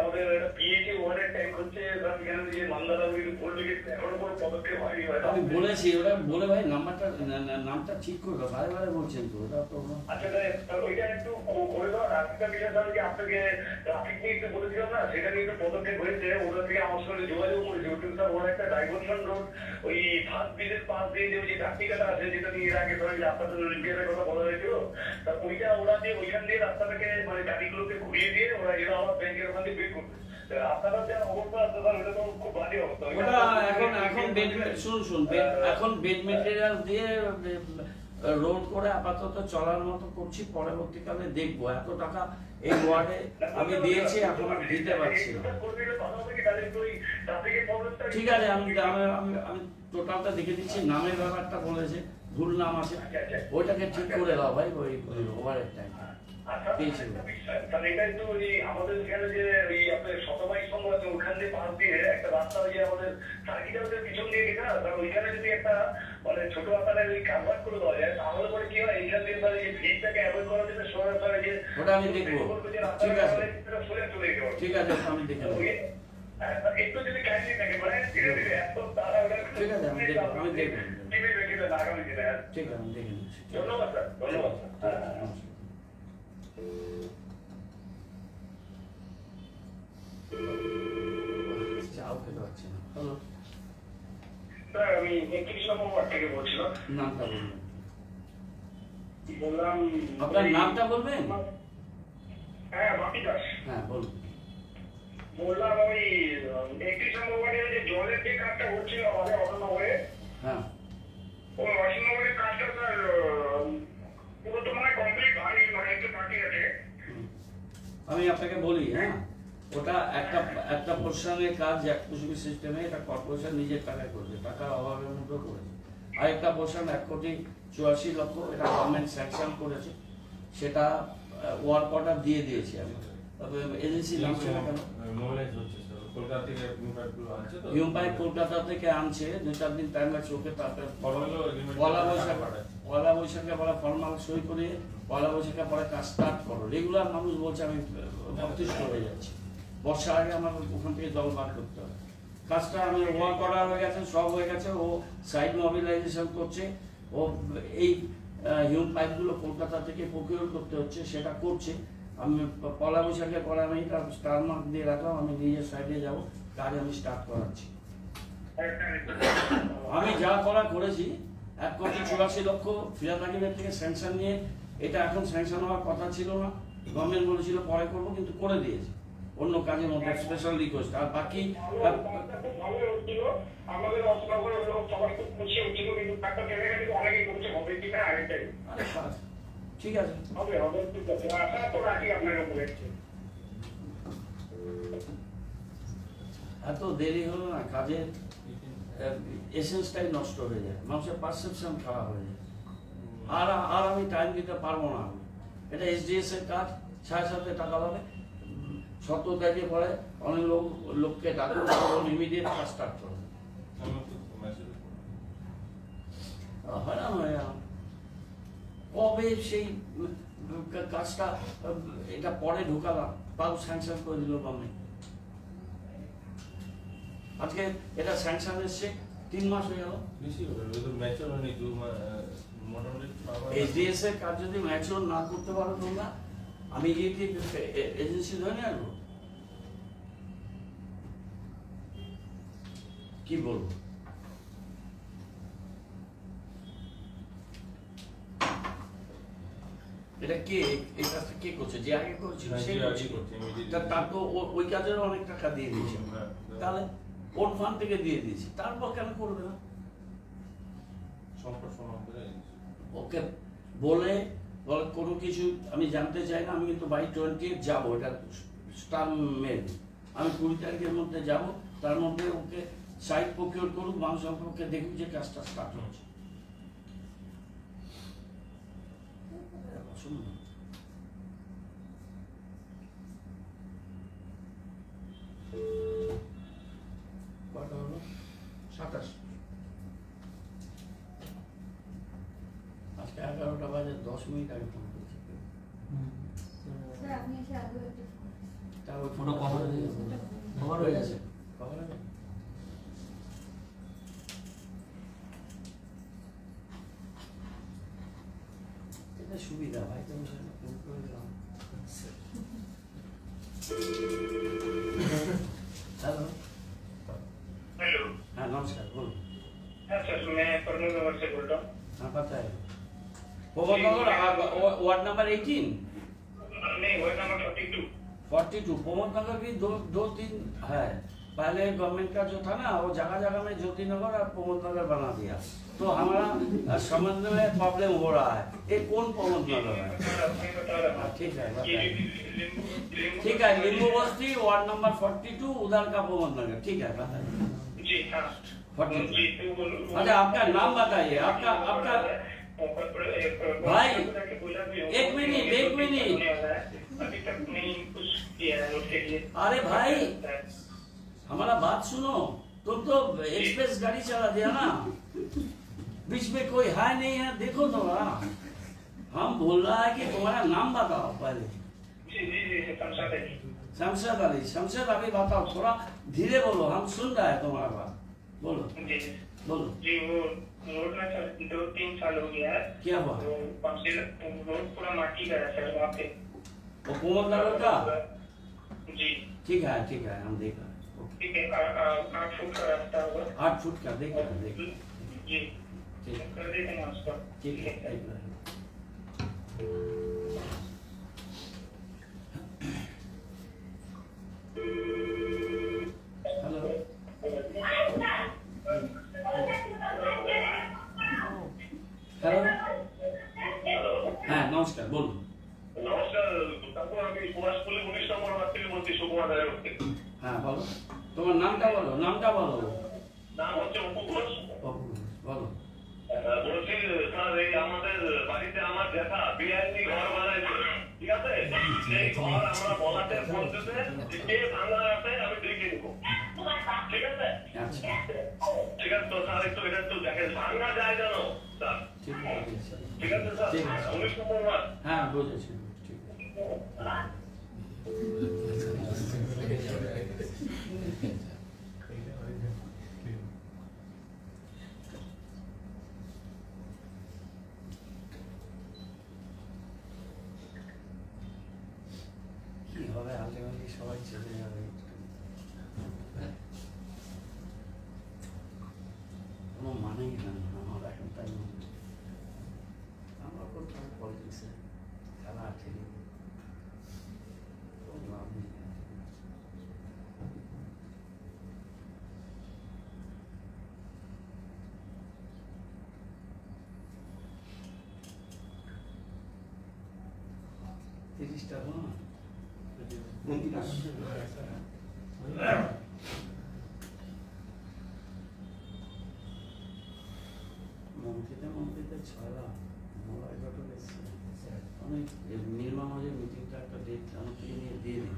আমাদের পিএইচি ওয়ার্ডের ট্যাঙ্ক হচ্ছে, এখানে যে মান্দারা বলবে এখনো কোনো পদক্ষেপ হয়নি। আমি বলেছি ওটা বলে ভাই নামটা ঠিক করবে, বারে বলছেন তো ওটা তো। আচ্ছা ওইটা একটু করে দাও। একটা বিষয় স্যার যে আপনাকে ট্রাফিক নিয়ে একটু বলেছিলাম না, সেটা নিয়ে একটু পদক্ষেপ হয়েছে, ওটা থেকে আমার সঙ্গে যোগাযোগ করেছে। ওটা স্যার ওর একটা ডাইভার্সন রোড ওই ফার্স্ট ব্রিজের পাশ দিয়ে যে ডাক্টিকাটা আছে, যেটা নিয়ে এর আগে ধরেন যে আপনাদের রিপেয়ারের কথা বলা হয়েছিল, তা ওইটা ওরা দিয়ে ওইখান দিয়ে রাস্তাটাকে মানে গাড়িগুলোকে ঘুরিয়ে দিয়ে ওরা এরা আমার ব্যাংকের ওখান দিয়ে বের করবে। আপনারা যা অবস্থা আছে স্যার, ওটা তো খুব বাজে অবস্থা। এখন বেড মেটেরিয়াল দিয়ে রোড করে আপাতত চলার মতো করছি, পরবর্তীকালে দেখবো। এত টাকা এই ওয়ার্ডে আমি দিয়েছি, এখন আর দিতে পারছি না। ঠিক আছে, আমি টোটালটা দেখে দিচ্ছি। নামের ব্যাপারটা বলেছে, ভুল নাম আছে, ওইটাকে ঠিক করে দাও ভাই। ওই ওভারের টাইম আমাদের এখানে যে ওই আপনার শতবাই সংঘ আছে, ওখান দিয়ে পাশ দিয়ে একটা রাস্তা ওই আমাদের সার্কিট হাউসের পিছন দিয়ে গেছে না, তার ওইখানে যদি একটা মানে ছোট আকারের ওই কারবার করে দেওয়া যায়, তাহলে পরে কি হয়, এইখান দিয়ে তার এই ভিড়টাকে অ্যাভয়েড করার জন্য সরে আসা যে ওটা আমি দেখবো। ঠিক আছে, সরে চলে গেল। ঠিক আছে, আমি দেখে নেবো। একটু যদি কাহিনী থাকে মানে ধীরে ধীরে এত তারা ঠিক আছে, আমি দেখবো। আগামী দিনে। ঠিক আছে, আমি দেখে নিচ্ছি। ধন্যবাদ স্যার, ধন্যবাদ স্যার। চাও খেতে পারছি না। হ্যালো স্যার, আমি 31 নম্বর ওয়ার্ড থেকে বলছিলাম। নামটা বলবেন? বললাম আপনার নামটা বলবেন? হ্যাঁ, বাপি দাস। হ্যাঁ বলুন। বললাম ওই 31 নম্বর ওয়ার্ডে যে জলের যে কাজটা হচ্ছিল আমাদের অটোনগরে, হ্যাঁ ওই অটোনগরের কাজটা স্যার পুরো তো মানে কমপ্লিট হয়নি, মানে একটু বাকি আছে। আমি আপনাকে বলি, হ্যাঁ ওটা একটা পোর্শনের কাজ একপুষ্পি সিস্টেমে, এটা কর্পোরেশন নিজের টাকায় করছে, টাকার অভাবের মধ্যে করেছে। আর একটা পোর্শন 1,84,00,000, এটা গভর্নমেন্ট স্যাংশন করেছে, সেটা ওয়ার্ক অর্ডার দিয়ে দিয়েছি আমি। তবে এজেন্সি নাম ছিল কেন? হিউমপাইপ কলকাতা থেকে আনছে, 2-4 দিন টাইম লাগছে ওকে। তারপরে পয়লা বৈশাখে পরে ফর্মাল সই করে পয়লা বৈশাখে পরে কাজ স্টার্ট করো। রেগুলার মানুষ বলছে আমি অতিষ্ঠ হয়ে যাচ্ছি, বর্ষার আগে আমার ওখান থেকে জল বার করতে হবে। কাজটা আমি ওয়ার্ক করা হয়ে গেছে, সব হয়ে গেছে, ও সাইড মোবিলাইজেশন করছে, ও এই হিউম পাইপগুলো কলকাতা থেকে প্রকিউর করতে হচ্ছে, সেটা করছে। আমি পয়লা বৈশাখের পরে আমি এটা স্টার মার্ক দিয়ে রাখলাম, আমি নিজের সাইডে যাব, কাজ আমি স্টার্ট করাচ্ছি। আমি যা করেছি 1,84,00,000 ফিরাদ আকিবের থেকে স্যাংশন নিয়ে, এটা এখন স্যাংশন হওয়ার কথা ছিল না, গভর্নমেন্ট বলেছিল পরে করবো, কিন্তু করে দিয়েছে অন্য কাজের মধ্যে স্পেশাল রিকোয়েস্ট। আর বাকি ভালো হচ্ছিল, আমাদের অটোনগরের লোক সবাই খুব খুশি হচ্ছিল, কিন্তু একটা জায়গায় অনেকেই করছে হবে কিনা আরেকটাই। ঠিক আছে, হবে ঠিক আছে। আশা তো রাখি আপনার উপরে। এত দেরি হলো না, কাজের এসেন্সটাই নষ্ট হয়ে যায়, মানুষের পারসেপশন খারাপ হয়ে যায়। আর আমি টাইম দিতে পারবো না। এটা এসডিএস এর কাজ, 7.5 টাকা পাবে, 17 তারিখে পরে অনেক লোককে ডাকুন, ইমিডিয়েট কাজ স্টার্ট করবে। হয়রান হয়ে গেলাম। কবে সেই কাজটা এটা পরে ঢোকালাম, তাও স্যাংশন করে দিল গভর্নমেন্ট। আজকে এটা স্যাংশন এসছে 3 মাস হয়ে গেল। এসডিএস এর কাজ যদি ম্যাচিওর না করতে পারো তোমরা, আমি এজেন্সি ধরে নিয়ে আসবো, কি বলবো? এটা কে এই কাজটা কে করছে? যে আগে করছিল হ্যাঁ, সে যে আগে করছে। করছে, immediately। তার তো ওই কাজের অনেক টাকা দিয়ে দিয়েছে। হ্যাঁ। তাহলে ওর ফান্ড থেকে দিয়ে দিয়েছি, তারপর কেন করবে না? সম্পর্ক সমান করে ওকে বলে কোনো কিছু আমি জানতে চাই না, আমি কিন্তু বাই 20 যাবো, এটা স্টার মেল, আমি 20 তারিখের মধ্যে যাব, তার মধ্যে ওকে সাইট প্রকিউর করুক, মানুষ সম্পর্কে দেখুক যে কাজটা স্টার্ট হচ্ছে। শুনুন কটা হলো? 27 আজকে 11টা বাজে 10 মিনিট আগে ফোন করেছি। স্যার আপনি এসে আগেও একটা ফোন তা ওই ফোনটা কভার হয়ে গেছে। কভার হয়ে গেছে। কভার হয়ে গেছে? এটা সুবিধা ভাই, তুমি সেটা ফোন করে দাও। হ্যালো, हेलो হ্যাঁ নমস্কার, বলুন। हाँ सर मैं कर्नूल नगर से बोल रहा हूँ हाँ पता है। पवन नगर वार्ड नंबर 18 नहीं वार्ड नंबर 42 42 पवन नगर भी दो तीन है। पहले गवर्नमेंट का जो था ना, वो जगह जगह में ज्योति नगर और पवन नगर बना दिया, तो हमारा समझ में प्रॉब्लम हो रहा है। ये कौन पवन नगर है? मैं बता रहा हाँ, हूँ ठीक है ये बताइए। लिंबू ठीक है, लिंबू बस्ती वार्ड नंबर 42 उधर का पवन नगर, ठीक है बताइए। जी हाँ 42। जी तो वो- अच्छा आपका नाम बताइए, आपका भाई, एक मिनट अभी तक नहीं कुछ किया है उसके लिए अरे भाई हमारा बात सुनो, तुम तो एक्सप्रेस गाड़ी चला दिया ना, बीच में कोई है नहीं है, देखो थोड़ा। हम बोल रहा है कि तुम्हारा नाम बताओ पहले। जी जी जी शमशाद है शमशेद अली बताओ, थोड़ा धीरे बोलो, हम सुन रहे हैं तुम्हारा बात, बोलो जी बोलो। जी वो रोड में सर 2-3 साल हो गया है क्या हुआ? तो पंपसी रोड पूरा माटी का है सर वहाँ पे वो पवन नगर का? जी ठीक है हम देख रहे हैं। ओके। ठीक है 8 फुट का रास्ता होगा 8 फुट का देख रहे हैं, जी ठीक है कर देते हैं उसका ठीक है देख रहे हैं। हेलो হ্যালো, হ্যাঁ নমস্কার, বলুন। নমস্কার তারপর আমি সুভাষপল্লী 19 নম্বর ওয়ার্ড থেকে বলছি সুকুমার রায় হ্যাঁ বলো, তোমার নামটা বলো, নাম হচ্ছে অপু ঘোষ বাবু, বলো। বলছি স্যার এই আমাদের বাড়িতে আমার জ্যাঠা বিআইনি ঘর বানাইছে, ঠিক আছে? সেই ঘর আমরা বলাতে বলতেছে যে কে ভাঙা আছে আমি দেখে নিব, ঠিক আছে? আচ্ছা ঠিক আছে তো স্যার একটু এটা একটু দেখেন ভাঙা যায় কেন স্যার, ঠিক আছে, ঠিক আছে স্যার ঠিক আছে। 19 নম্বর ওয়ার্ড হ্যাঁ বুঝেছি, ঠিক আছে। কি হবে আলটিমেটলি সবাই চলে যাবে, কোনো মানেই না আমার এখন, তাই মনে হয়। আমরা করতে হবে পলিটিক্সে খেলা খেলি, কোনো লাভ নেই। তিরিশটা না মন্ত্রীতে ছড়া মোবাইল ঘটক এসছে অনেক নির্মাণের মিটিংটা একটা ডেট আমাকে নিয়ে দিয়ে দিন।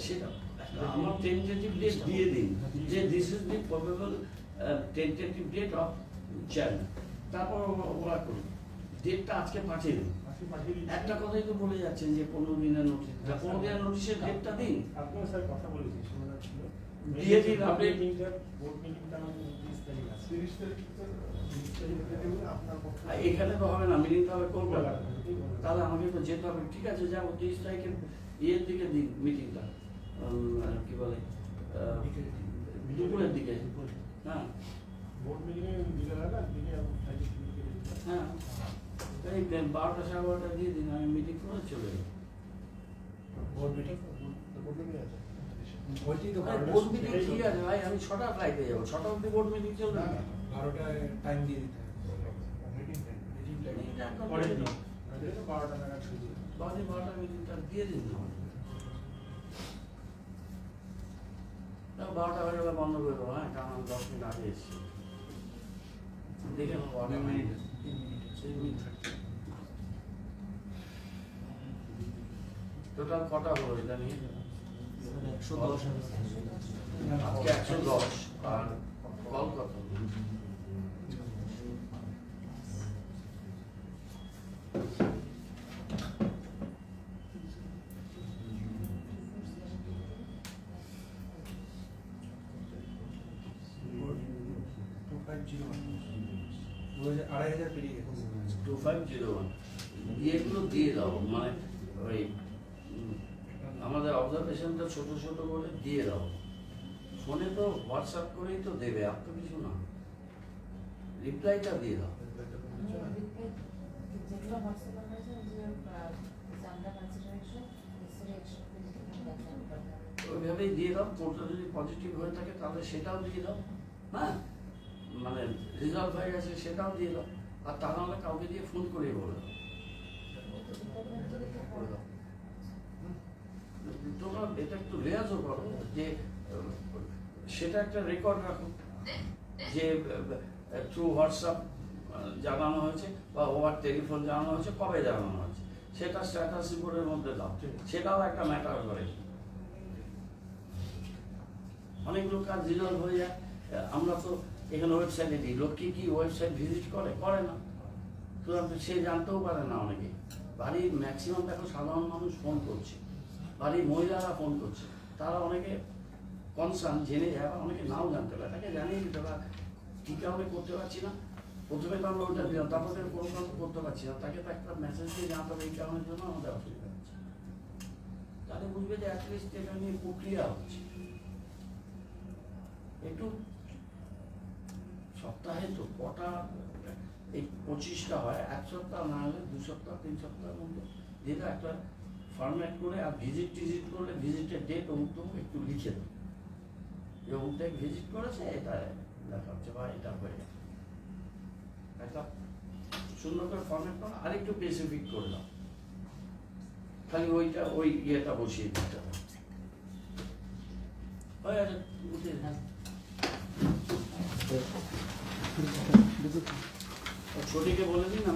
সেটা আমার টেন্টেটিভ ডেট দিয়ে দিন যে this is the probable tentative date of chairman, তারপর ওরা করুন। ডেটটা আজকে পাঠিয়ে দিন। একটা কথাই তো বলে যাচ্ছেন যে 15 দিনের নোটিশ, 15 দিনের নোটিশের ডেটটা দিন, আপনার স্যার কথা বলেছি শোনা ছিল দিয়ে দিন আপনি। বোর্ড মিটিংটা আমাদের 30 তারিখ আছে 30 তারিখ আপনার পক্ষে এখানে তো হবে না, মিটিংটা হবে কলকাতা, তাহলে আমাকে তো যেতে হবে। ঠিক আছে যাবো, 30 তারিখের ইয়ের দিকে দিন মিটিংটা, কি বলে দুপুরের দিকে। হ্যাঁ বোর্ড মিটিংয়ে দিলে হয় না, দিনে আমি ফাইলে লিখে দিতে পারি। হ্যাঁ এই 12টা সাড়ে 12টা দিয়ে দিন, আমি মিটিং করে চলে যাবো। বোর্ড মিটিং আছে ওইটাই তো বোর্ড মিটিং ঠিক আছে ভাই, আমি 6টা ফ্লাইটে যাবো, 6টা অব্দি বোর্ড মিটিং চলবে না। 12টায় টাইম দিয়ে দিতে হবে মিটিং টাইম পরের দিন 12টা নাগাদ শুরু হবে। 12টা মিটিংটা দিয়ে দিন না, 12টা বাজে বন্ধ করে দেবো। হ্যাঁ, কারণ আমি 10 মিনিট আগে এসেছি, দেখে নেবো 12 মিনিট। টোটাল কটা হলো এটা নিয়ে? 110 আজকে 110 আর কল কত? পেরিয়ে গেছে 2501 এগুলো দিয়ে দাও, মানে ওই আমাদের অবজারভেশনটা ছোট ছোট করে দিয়ে দাও। ফোনে তো হোয়াটসঅ্যাপ করেই তো দেবে, আর তো কিছু না, রিপ্লাইটা দিয়ে দাও। যেগুলো হোয়াটসঅ্যাপে হয়েছে যে আমরা কনসিডারেশন ওইভাবেই দিয়ে দাও। কোনটা যদি পজিটিভ হয়ে থাকে তাহলে সেটাও দিয়ে দাও, হ্যাঁ, মানে রেজাল্ট হয়ে গেছে সেটাও দিয়ে দাও। আর তা নাহলে কাউকে দিয়ে ফোন করিয়ে বলে দাও। তোমরা এটা একটু রেয়াজও করো যে সেটা একটা রেকর্ড রাখো যে থ্রু হোয়াটসঅ্যাপ জানানো হয়েছে বা ওভার টেলিফোন জানানো হয়েছে, কবে জানানো হয়েছে সেটা স্ট্যাটাস রিপোর্টের মধ্যে দাও। সেটাও একটা ম্যাটার করে। অনেকগুলো কাজ রিজলভ হয়ে যায়। আমরা তো এখানে ওয়েবসাইটে দিই, লোক কি ওয়েবসাইট ভিজিট করে না, সুতরাং সে জানতেও পারে না। অনেকে বাড়ির ম্যাক্সিমাম দেখো সাধারণ মানুষ ফোন করছে, বাড়ির মহিলারা ফোন করছে, তারা অনেকে কনসার্ন জেনে যায়, অনেকে নাও জানতে পারে, তাকে জানিয়ে দিতে পারে কী কারণে করতে পারছি না। প্রথমে তো আমরা ওটা দিলাম, তারপরে কোনো কারণে করতে পারছি না, তাকে তো একটা মেসেজ দিয়ে জানাতে হবে এই কারণের জন্য আমাদের অসুবিধা হচ্ছে। তাহলে বুঝবে যে অ্যাটলিস্ট এটা নিয়ে প্রক্রিয়া হচ্ছে। একটু সপ্তাহে তো কটা এই 25টা হয়, 1 সপ্তাহ না হলে 2 সপ্তাহ 3 সপ্তাহের মধ্যে যেটা একটা ফরম্যাট করে, আর ভিজিট করলে ভিজিটের ডেট অমুক একটু লিখে দেবো যে অমুকটা ভিজিট করেছে, এটা দেখা হচ্ছে বা এটা হয়ে গেছে। একটা সুন্দর করে ফরম্যাট করো, আর একটু স্পেসিফিক করে দাও, খালি ওই ইয়েটা বসিয়ে দিতে হবে। হয়ে গেছে, বুঝলি? হ্যাঁ, ছোটিকে বলে দিন।